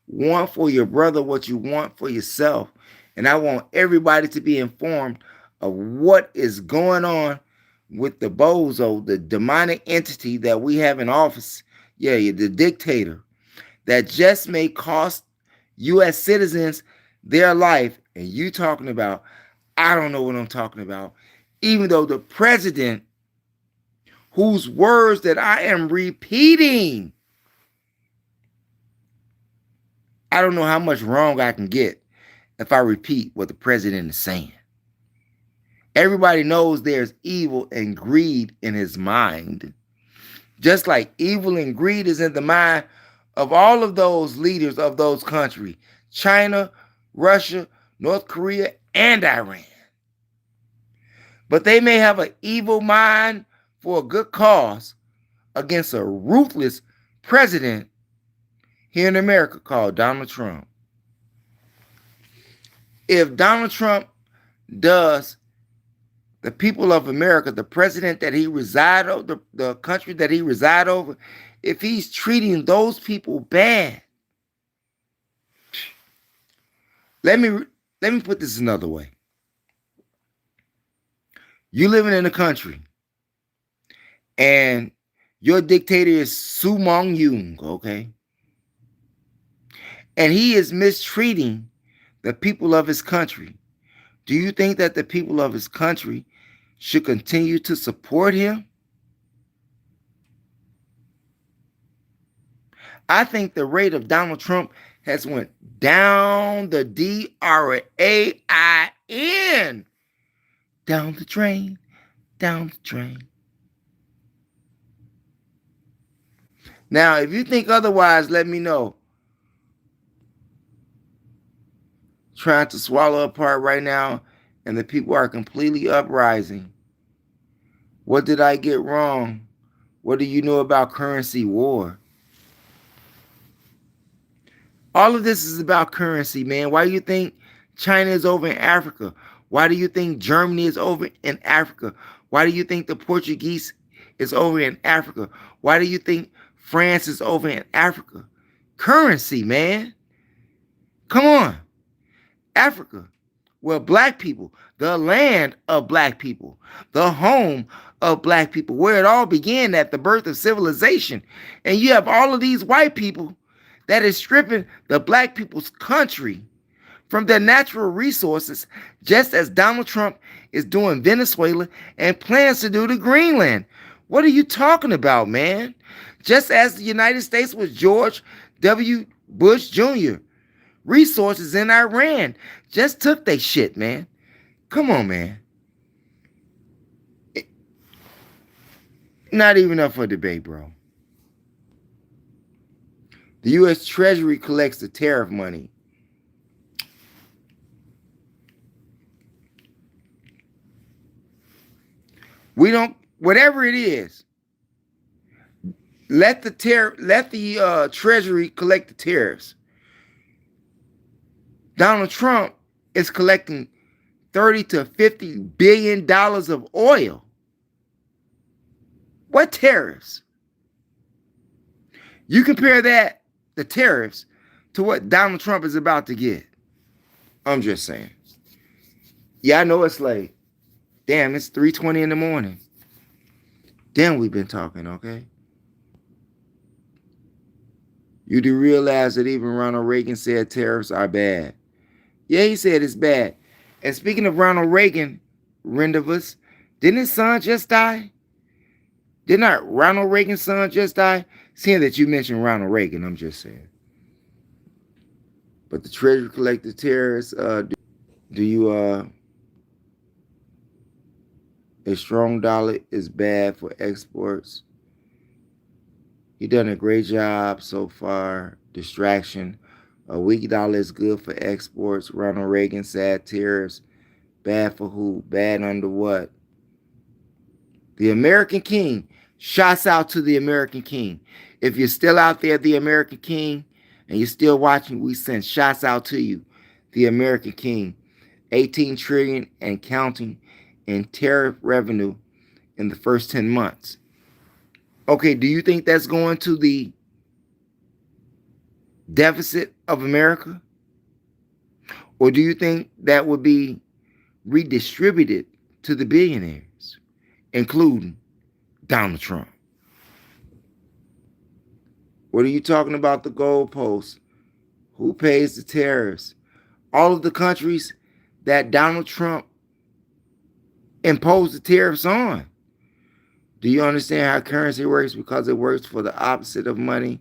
Want for your brother what you want for yourself. And I want everybody to be informed of what is going on with the bozo, the demonic entity that we have in office. Yeah, the dictator that just may cost U.S. citizens their life. And you talking about, I don't know what I'm talking about. Even though the president, whose words that I am repeating, I don't know how much wrong I can get if I repeat what the president is saying. Everybody knows there's evil and greed in his mind. Just like evil and greed is in the mind of all of those leaders of those countries, China, Russia, North Korea, and Iran. But they may have an evil mind for a good cause against a ruthless president here in America called Donald Trump. If Donald Trump does the people of America, the president that he reside over, the country that he reside over, if he's treating those people bad, let me put this another way. You living in a country, and your dictator is Su Mong Yung, okay? And he is mistreating the people of his country. Do you think that the people of his country should continue to support him? I think the rate of Donald Trump has went down the DRAIN. Down the drain, down the drain. Now, if you think otherwise, let me know. Trying to swallow apart right now, and the people are completely uprising. What did I get wrong? What do you know about currency war? All of this is about currency, man. Why do you think China is over in Africa? Why do you think Germany is over in Africa? Why do you think the Portuguese is over in Africa? Why do you think France is over in Africa? Currency, man. Come on. Africa, where black people, the land of black people, the home of black people, where it all began at the birth of civilization. And you have all of these white people that is stripping the black people's country from their natural resources, just as Donald Trump is doing Venezuela and plans to do to Greenland. What are you talking about, man? Just as the United States was George W. Bush Jr., resources in Iran just took their shit, man. Come on, man. Not even up for debate, bro. The U.S. Treasury collects the tariff money. We don't, whatever it is, let the Treasury collect the tariffs. Donald Trump is collecting $30 to $50 billion of oil. What tariffs? You compare that, the tariffs, to what Donald Trump is about to get. I'm just saying. Yeah, I know it's late. Damn, it's 3:20 in the morning. Damn, we've been talking, okay? You do realize that even Ronald Reagan said tariffs are bad. Yeah, he said it's bad. And speaking of Ronald Reagan, Rendezvous, didn't his son just die? Did not Ronald Reagan's son just die? Seeing that you mentioned Ronald Reagan, I'm just saying. But the Treasury collected tariffs, do you, a strong dollar is bad for exports. He done a great job so far. Distraction. A weak dollar is good for exports. Ronald Reagan said tariffs. Bad for who? Bad under what? The American King. Shouts out to the American King. If you're still out there, the American King, and you're still watching, we send shouts out to you. The American King. 18 trillion and counting in tariff revenue in the first 10 months. Okay, do you think that's going to the deficit of America? Or do you think that would be redistributed to the billionaires, including Donald Trump? What are you talking about the goalposts? Who pays the tariffs? All of the countries that Donald Trump imposed the tariffs on. Do you understand how currency works? Because it works for the opposite of money.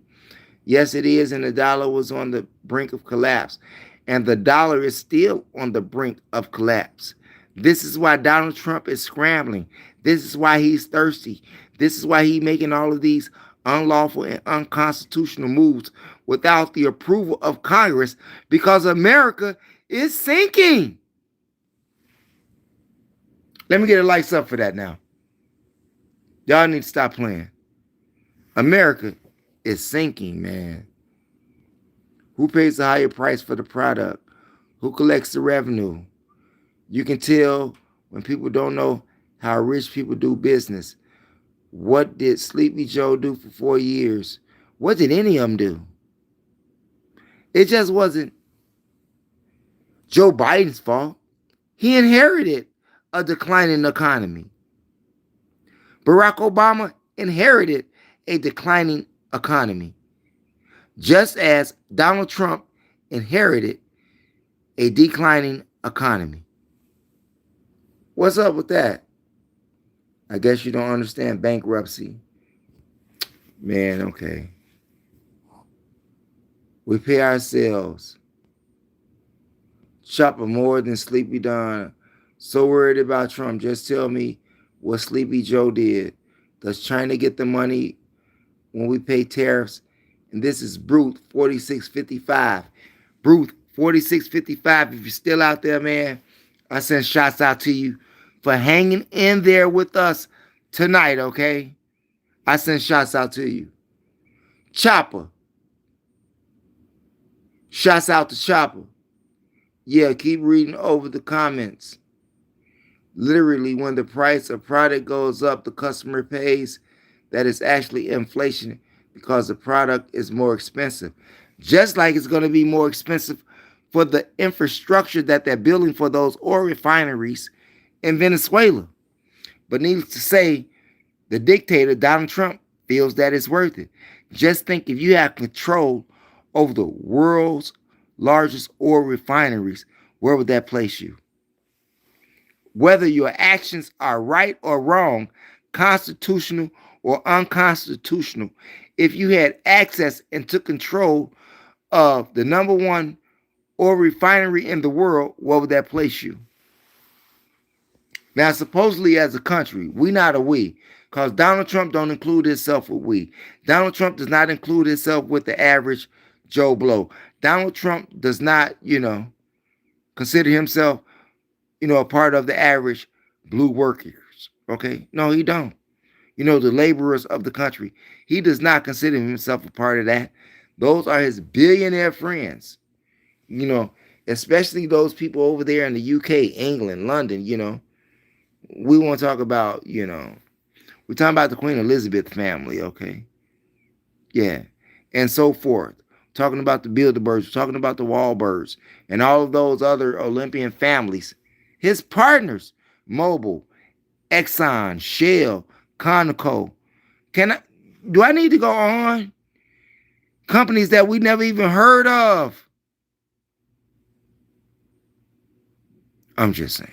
Yes, it is, and the dollar was on the brink of collapse. And the dollar is still on the brink of collapse. This is why Donald Trump is scrambling. This is why he's thirsty. This is why he's making all of these unlawful and unconstitutional moves without the approval of Congress, because America is sinking. Let me get a lights up for that now. Y'all need to stop playing. America is sinking, man. Who pays the higher price for the product? Who collects the revenue? You can tell when people don't know how rich people do business. What did Sleepy Joe do for 4 years? What did any of them do? It just wasn't Joe Biden's fault. He inherited a declining economy. Barack Obama inherited a declining economy, just as Donald Trump inherited a declining economy. What's up with that? I guess you don't understand bankruptcy. Man, okay. We pay ourselves. Chopper more than Sleepy Don. So worried about Trump. Just tell me what Sleepy Joe did. Does China get the money when we pay tariffs? And this is Brute 4655. Brute 4655. If you're still out there, man, I send shots out to you for hanging in there with us tonight, okay? I send shots out to you. Chopper. Shots out to Chopper. Yeah, keep reading over the comments. Literally, when the price of product goes up, the customer pays. that it's actually inflation because the product is more expensive. Just like it's going to be more expensive for the infrastructure that they're building for those oil refineries in Venezuela. But needless to say, the dictator, Donald Trump, feels that it's worth it. Just think if you have control over the world's largest oil refineries, where would that place you? Whether your actions are right or wrong, constitutional or unconstitutional, if you had access and took control of the number one oil refinery in the world, where would that place you? Now, supposedly as a country, we not a we, because Donald Trump don't include himself with we. Donald Trump does not include himself with the average Joe Blow. Donald Trump does not, consider himself, a part of the average blue workers. Okay? No, he don't. The laborers of the country. He does not consider himself a part of that. Those are his billionaire friends. Especially those people over there in the UK, England, London, We want to talk about, we're talking about the Queen Elizabeth family, okay? Yeah. And so forth. Talking about the Bilderbergs, talking about the Wahlbergs, and all of those other Olympian families. His partners, Mobil, Exxon, Shell, Conoco. Do I need to go on? Companies that we never even heard of. I'm just saying.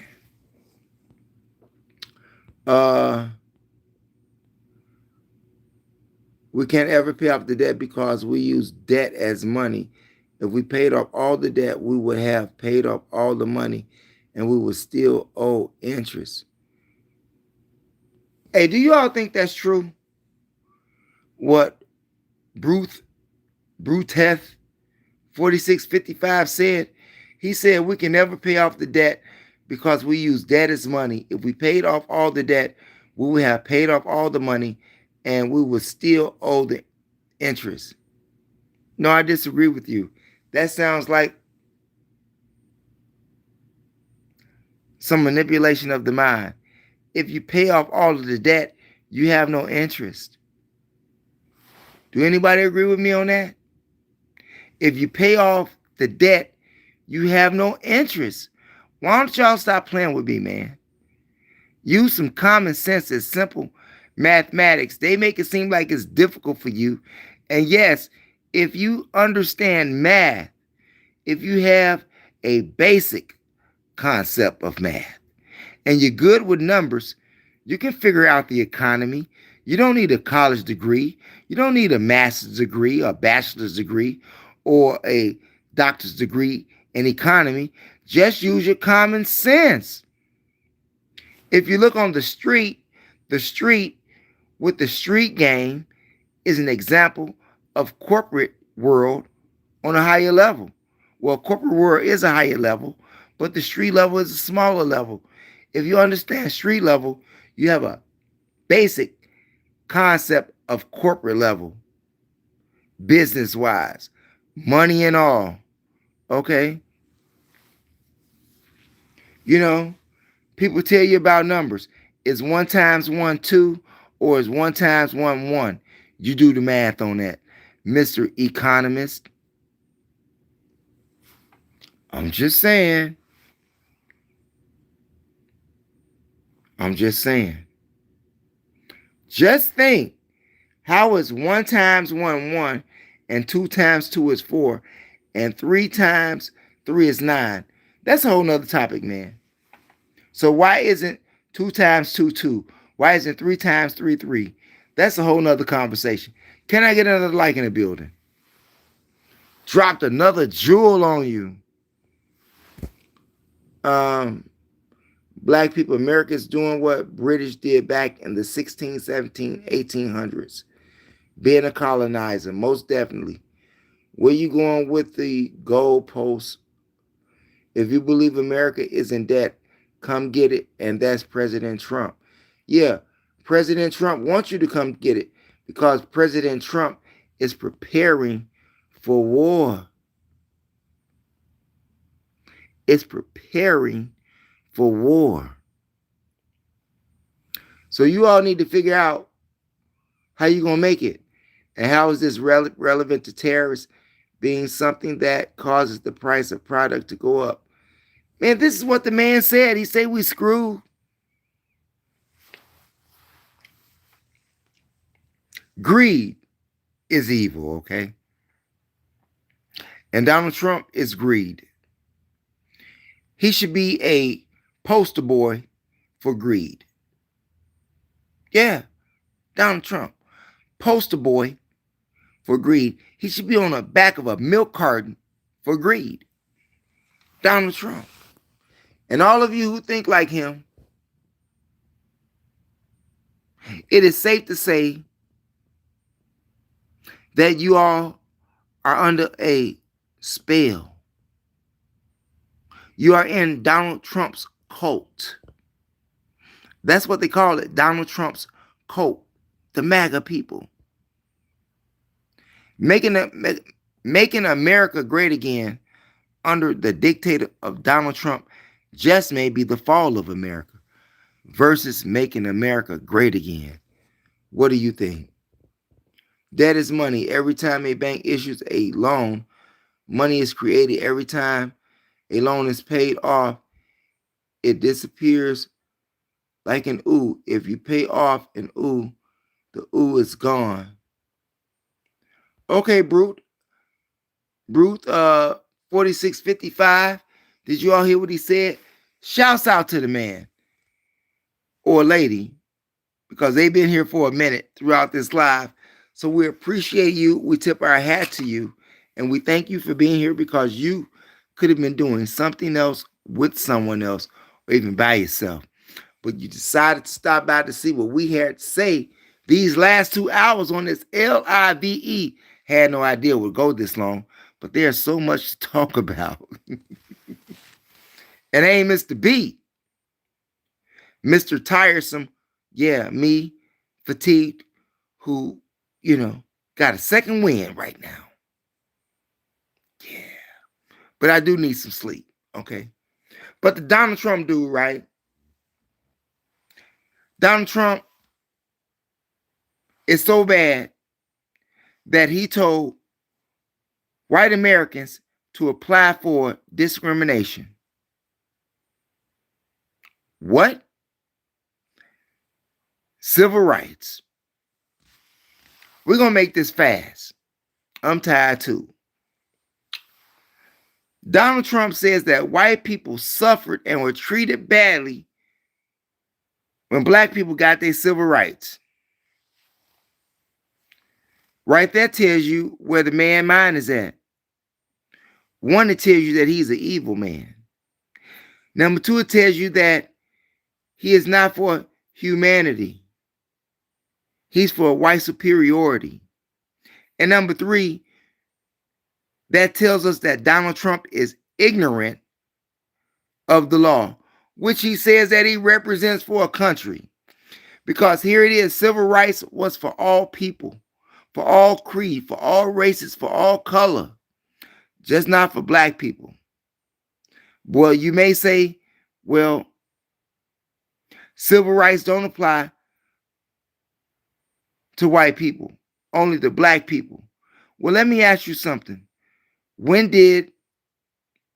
We can't ever pay off the debt because we use debt as money. If we paid off all the debt, we would have paid off all the money and we would still owe interest. Hey, do you all think that's true? What Bruteth 4655 said? He said we can never pay off the debt because we use debt as money. If we paid off all the debt, we would have paid off all the money and we would still owe the interest. No, I disagree with you. That sounds like some manipulation of the mind. If you pay off all of the debt, you have no interest. Do anybody agree with me on that? If you pay off the debt, you have no interest. Why don't y'all stop playing with me, man? Use some common sense as simple mathematics. They make it seem like it's difficult for you. And yes, if you understand math, if you have a basic concept of math, and you're good with numbers, you can figure out the economy. You don't need a college degree. You don't need a master's degree, a bachelor's degree, or a doctor's degree in economy. Just use your common sense. If you look on the street with the street game is an example of corporate world on a higher level. Well, corporate world is a higher level, but the street level is a smaller level. If you understand street level, you have a basic concept of corporate level, business-wise, money and all. Okay? People tell you about numbers. Is 1 times 1 2 or is 1 times 1 1? You do the math on that, Mr. Economist. I'm just saying. Just think, how is 1 times 1 1 and 2 times 2 is 4 and 3 times 3 is 9? That's a whole nother topic, man. So why isn't 2 times 2 2? Why isn't 3 times 3 3? That's a whole nother conversation. Can I get another like in the building? Dropped another jewel on you. Black people, America's doing what British did back in the 16, 17, 1800s. Being a colonizer, most definitely. Where you going with the goalposts? If you believe America is in debt, come get it, and that's President Trump. Yeah, President Trump wants you to come get it because President Trump is preparing for war. It's preparing for war. So you all need to figure out How you going to make it? And how is this relevant to terrorists being something that causes the price of product to go up? Man, this is what the man said. He said we screwed. Greed is evil, okay? And Donald Trump is greed. He should be a poster boy for greed. Yeah, Donald Trump, poster boy for greed. He should be on the back of a milk carton for greed. Donald Trump. And all of you who think like him, it is safe to say that you all are under a spell. You are in Donald Trump's cult. That's what they call it, Donald Trump's cult, the MAGA people. Making America great again under the dictator of Donald Trump just may be the fall of America versus making America great again. What do you think? Debt is money. Every time a bank issues a loan, money is created. Every time a loan is paid off, it disappears like an ooh. If you pay off an ooh, the ooh is gone. Okay, Brute. Brute 4655. Did you all hear what he said? Shouts out to the man or lady, because they've been here for a minute throughout this live. So we appreciate you. We tip our hat to you. And we thank you for being here, because you could have been doing something else with someone else or even by yourself. But you decided to stop by to see what we had to say these last 2 hours on this LIVE. Had no idea it would go this long, but there's so much to talk about. And ain't Mr. B, Mr. Tiresome, yeah, me, fatigued, who, got a second wind right now. Yeah. But I do need some sleep, okay? But the Donald Trump dude, right? Donald Trump is so bad that he told white Americans to apply for discrimination. What? Civil rights. We're going to make this fast. I'm tired too. Donald Trump says that white people suffered and were treated badly when black people got their civil rights. Right there tells you where the man mind is at. One, it tells you that he's an evil man. Number two, it tells you that he is not for humanity. He's for white superiority. And number three, that tells us that Donald Trump is ignorant of the law, which he says that he represents for a country. Because here it is, civil rights was for all people, for all creed, for all races, for all color, just not for black people. Well, you may say, well, civil rights don't apply to white people, only to black people. Well, let me ask you something. When did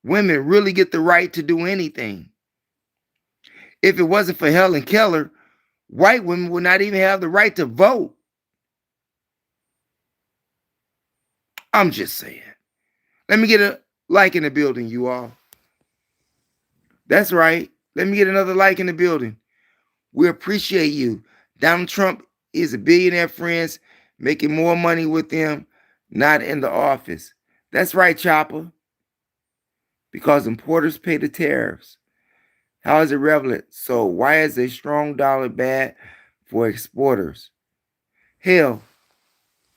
women really get the right to do anything? If it wasn't for Helen Keller, white women would not even have the right to vote. I'm just saying. Let me get a like in the building, you all. That's right. Let me get another like in the building. We appreciate you. Donald Trump is a billionaire, friends, making more money with them, not in the office. That's right, Chopper. Because importers pay the tariffs. How is it relevant? So why is a strong dollar bad for exporters? Hell,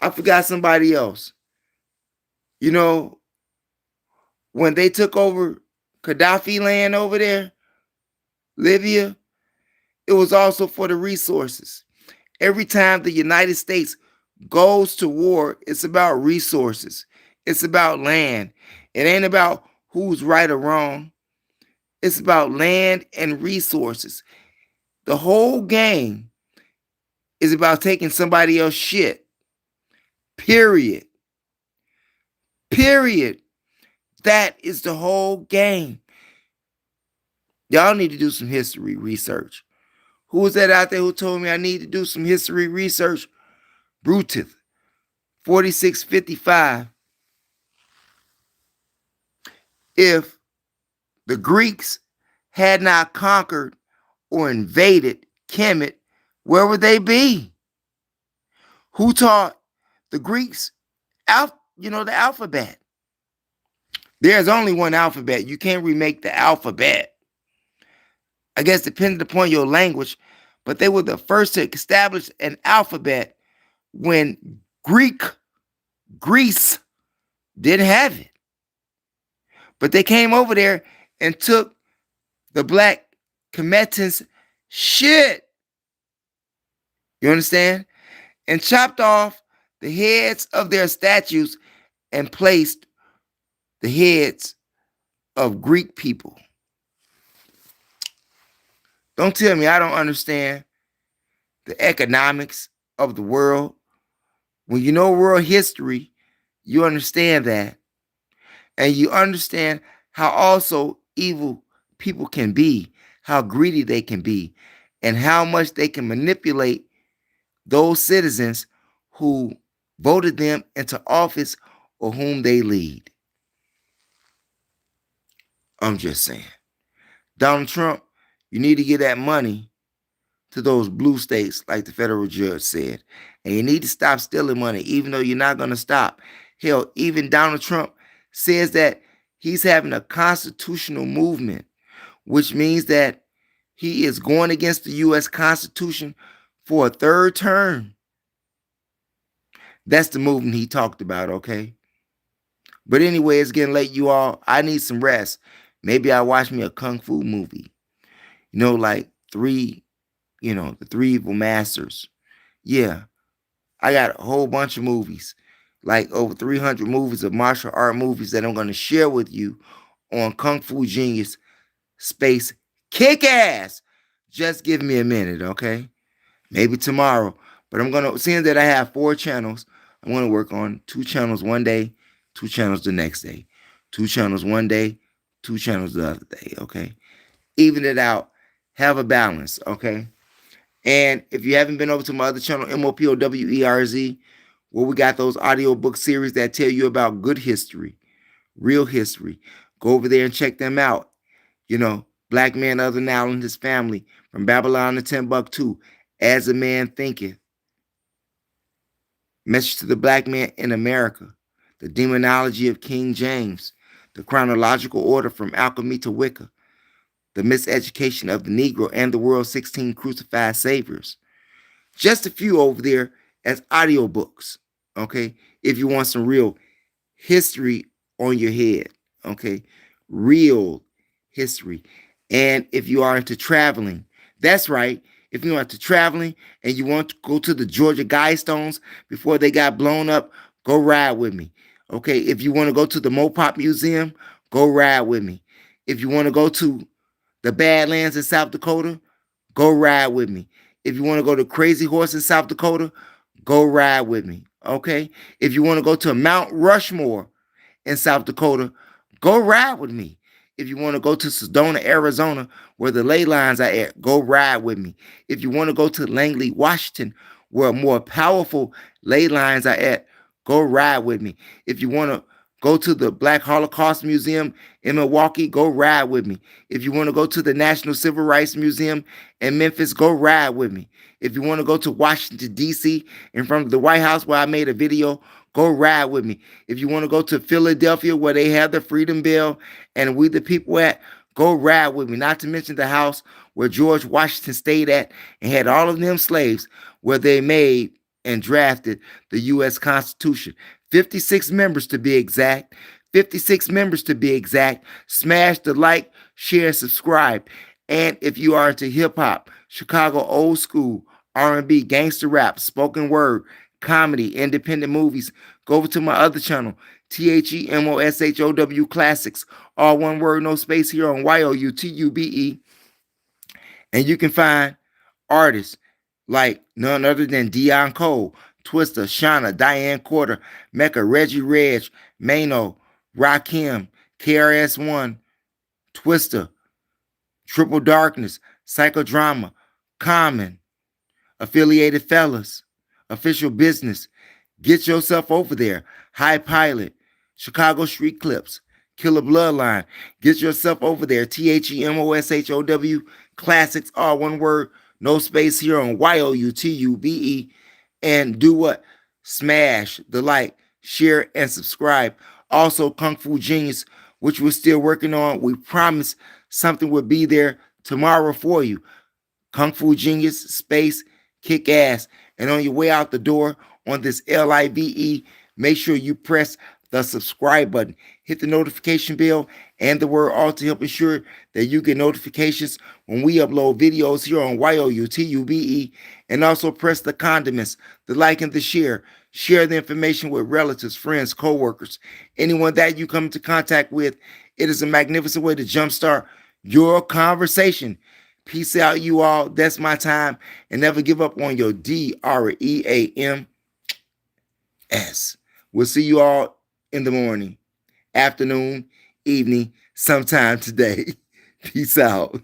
I forgot somebody else. When they took over Gaddafi land over there, Libya, it was also for the resources. Every time the United States goes to war, it's about resources. It's about land. It ain't about who's right or wrong. It's about land and resources. The whole game is about taking somebody else's shit. Period. Period. That is the whole game. Y'all need to do some history research. Who was that out there who told me I need to do some history research? Brutus, 4655. If the Greeks had not conquered or invaded Kemet, where would they be? Who taught the Greeks the alphabet? There's only one alphabet. You can't remake the alphabet. I guess depending upon your language, but they were the first to establish an alphabet when Greece didn't have it. But they came over there and took the black Kemetans' shit. You understand? And chopped off the heads of their statues and placed the heads of Greek people. Don't tell me I don't understand the economics of the world. When you know world history, you understand that. And you understand how also evil people can be, how greedy they can be, and how much they can manipulate those citizens who voted them into office or whom they lead. I'm just saying. Donald Trump, you need to give that money to those blue states, like the federal judge said. And you need to stop stealing money, even though you're not going to stop. Hell, even Donald Trump says that he's having a constitutional movement, which means that he is going against the U.S. Constitution for a third term. That's the movement he talked about, okay? But anyway, it's getting late, you all. I need some rest. Maybe I'll watch me a kung fu movie. Like the Three Evil Masters. Yeah, I got a whole bunch of movies, like over 300 movies of martial art movies that I'm going to share with you on Kung Fu Genius Space Kick-Ass. Just give me a minute, okay? Maybe tomorrow. But seeing that I have 4 channels, I'm going to work on 2 channels one day, 2 channels the next day. 2 channels one day, 2 channels the other day, okay? Even it out. Have a balance, okay? And if you haven't been over to my other channel, MOPOWERZ, where we got those audiobook series that tell you about good history, real history, go over there and check them out. Black Man Other Now and His Family, From Babylon to Timbuktu, As a Man Thinketh, Message to the Black Man in America, The Demonology of King James, The Chronological Order from Alchemy to Wicca, The Miseducation of the Negro and the World's 16 Crucified Saviors. Just a few over there as audiobooks, okay? If you want some real history on your head, okay? Real history. And if you are into traveling, that's right. If you're into traveling and you want to go to the Georgia Guidestones before they got blown up, go ride with me, okay? If you want to go to the Mopop Museum, go ride with me. If you want to go to the Badlands in South Dakota, go ride with me. If you want to go to Crazy Horse in South Dakota, go ride with me, okay? If you want to go to Mount Rushmore in South Dakota, go ride with me. If you want to go to Sedona, Arizona, where the ley lines are at, go ride with me. If you want to go to Langley, Washington, where more powerful ley lines are at, go ride with me. If you want to go to the Black Holocaust Museum in Milwaukee, go ride with me. If you want to go to the National Civil Rights Museum in Memphis, go ride with me. If you want to go to Washington, D.C., in front of the White House where I made a video, go ride with me. If you want to go to Philadelphia where they have the Freedom Bell and We the People at, go ride with me. Not to mention the house where George Washington stayed at and had all of them slaves where they made and drafted the U.S. Constitution. 56 members to be exact. 56 members to be exact. Smash the like, share, subscribe. And if you are into hip-hop, Chicago old school, R&B, gangster rap, spoken word, comedy, independent movies, go over to my other channel, THEMOSHOW Classics, all one word, no space here on YOUTUBE. And you can find artists like none other than Dion Cole, Twister, Shauna, Diane Quarter, Mecca, Reggie Reg, Mano, Rakim, KRS1, Twister, Triple Darkness, Psychodrama, Common, Affiliated Fellas, Official Business. Get yourself over there. High Pilot, Chicago Street Clips, Killer Bloodline. Get yourself over there. THEMOSHOW Classics, all one word, no space here on YOUTUBE. And do what? Smash the like, share, and subscribe. Also, Kung Fu Genius, which we're still working on. We promise something will be there tomorrow for you. Kung Fu Genius, space, kick ass. And on your way out the door on this LIVE, make sure you press the subscribe button, hit the notification bell, and the word all to help ensure that you get notifications when we upload videos here on YOUTUBE. And also press the condiments, the like and the share. Share the information with relatives, friends, co-workers, anyone that you come into contact with. It is a magnificent way to jumpstart your conversation. Peace out, you all. That's my time. And never give up on your DREAMS. We'll see you all in the morning, afternoon, evening, sometime today. Peace out.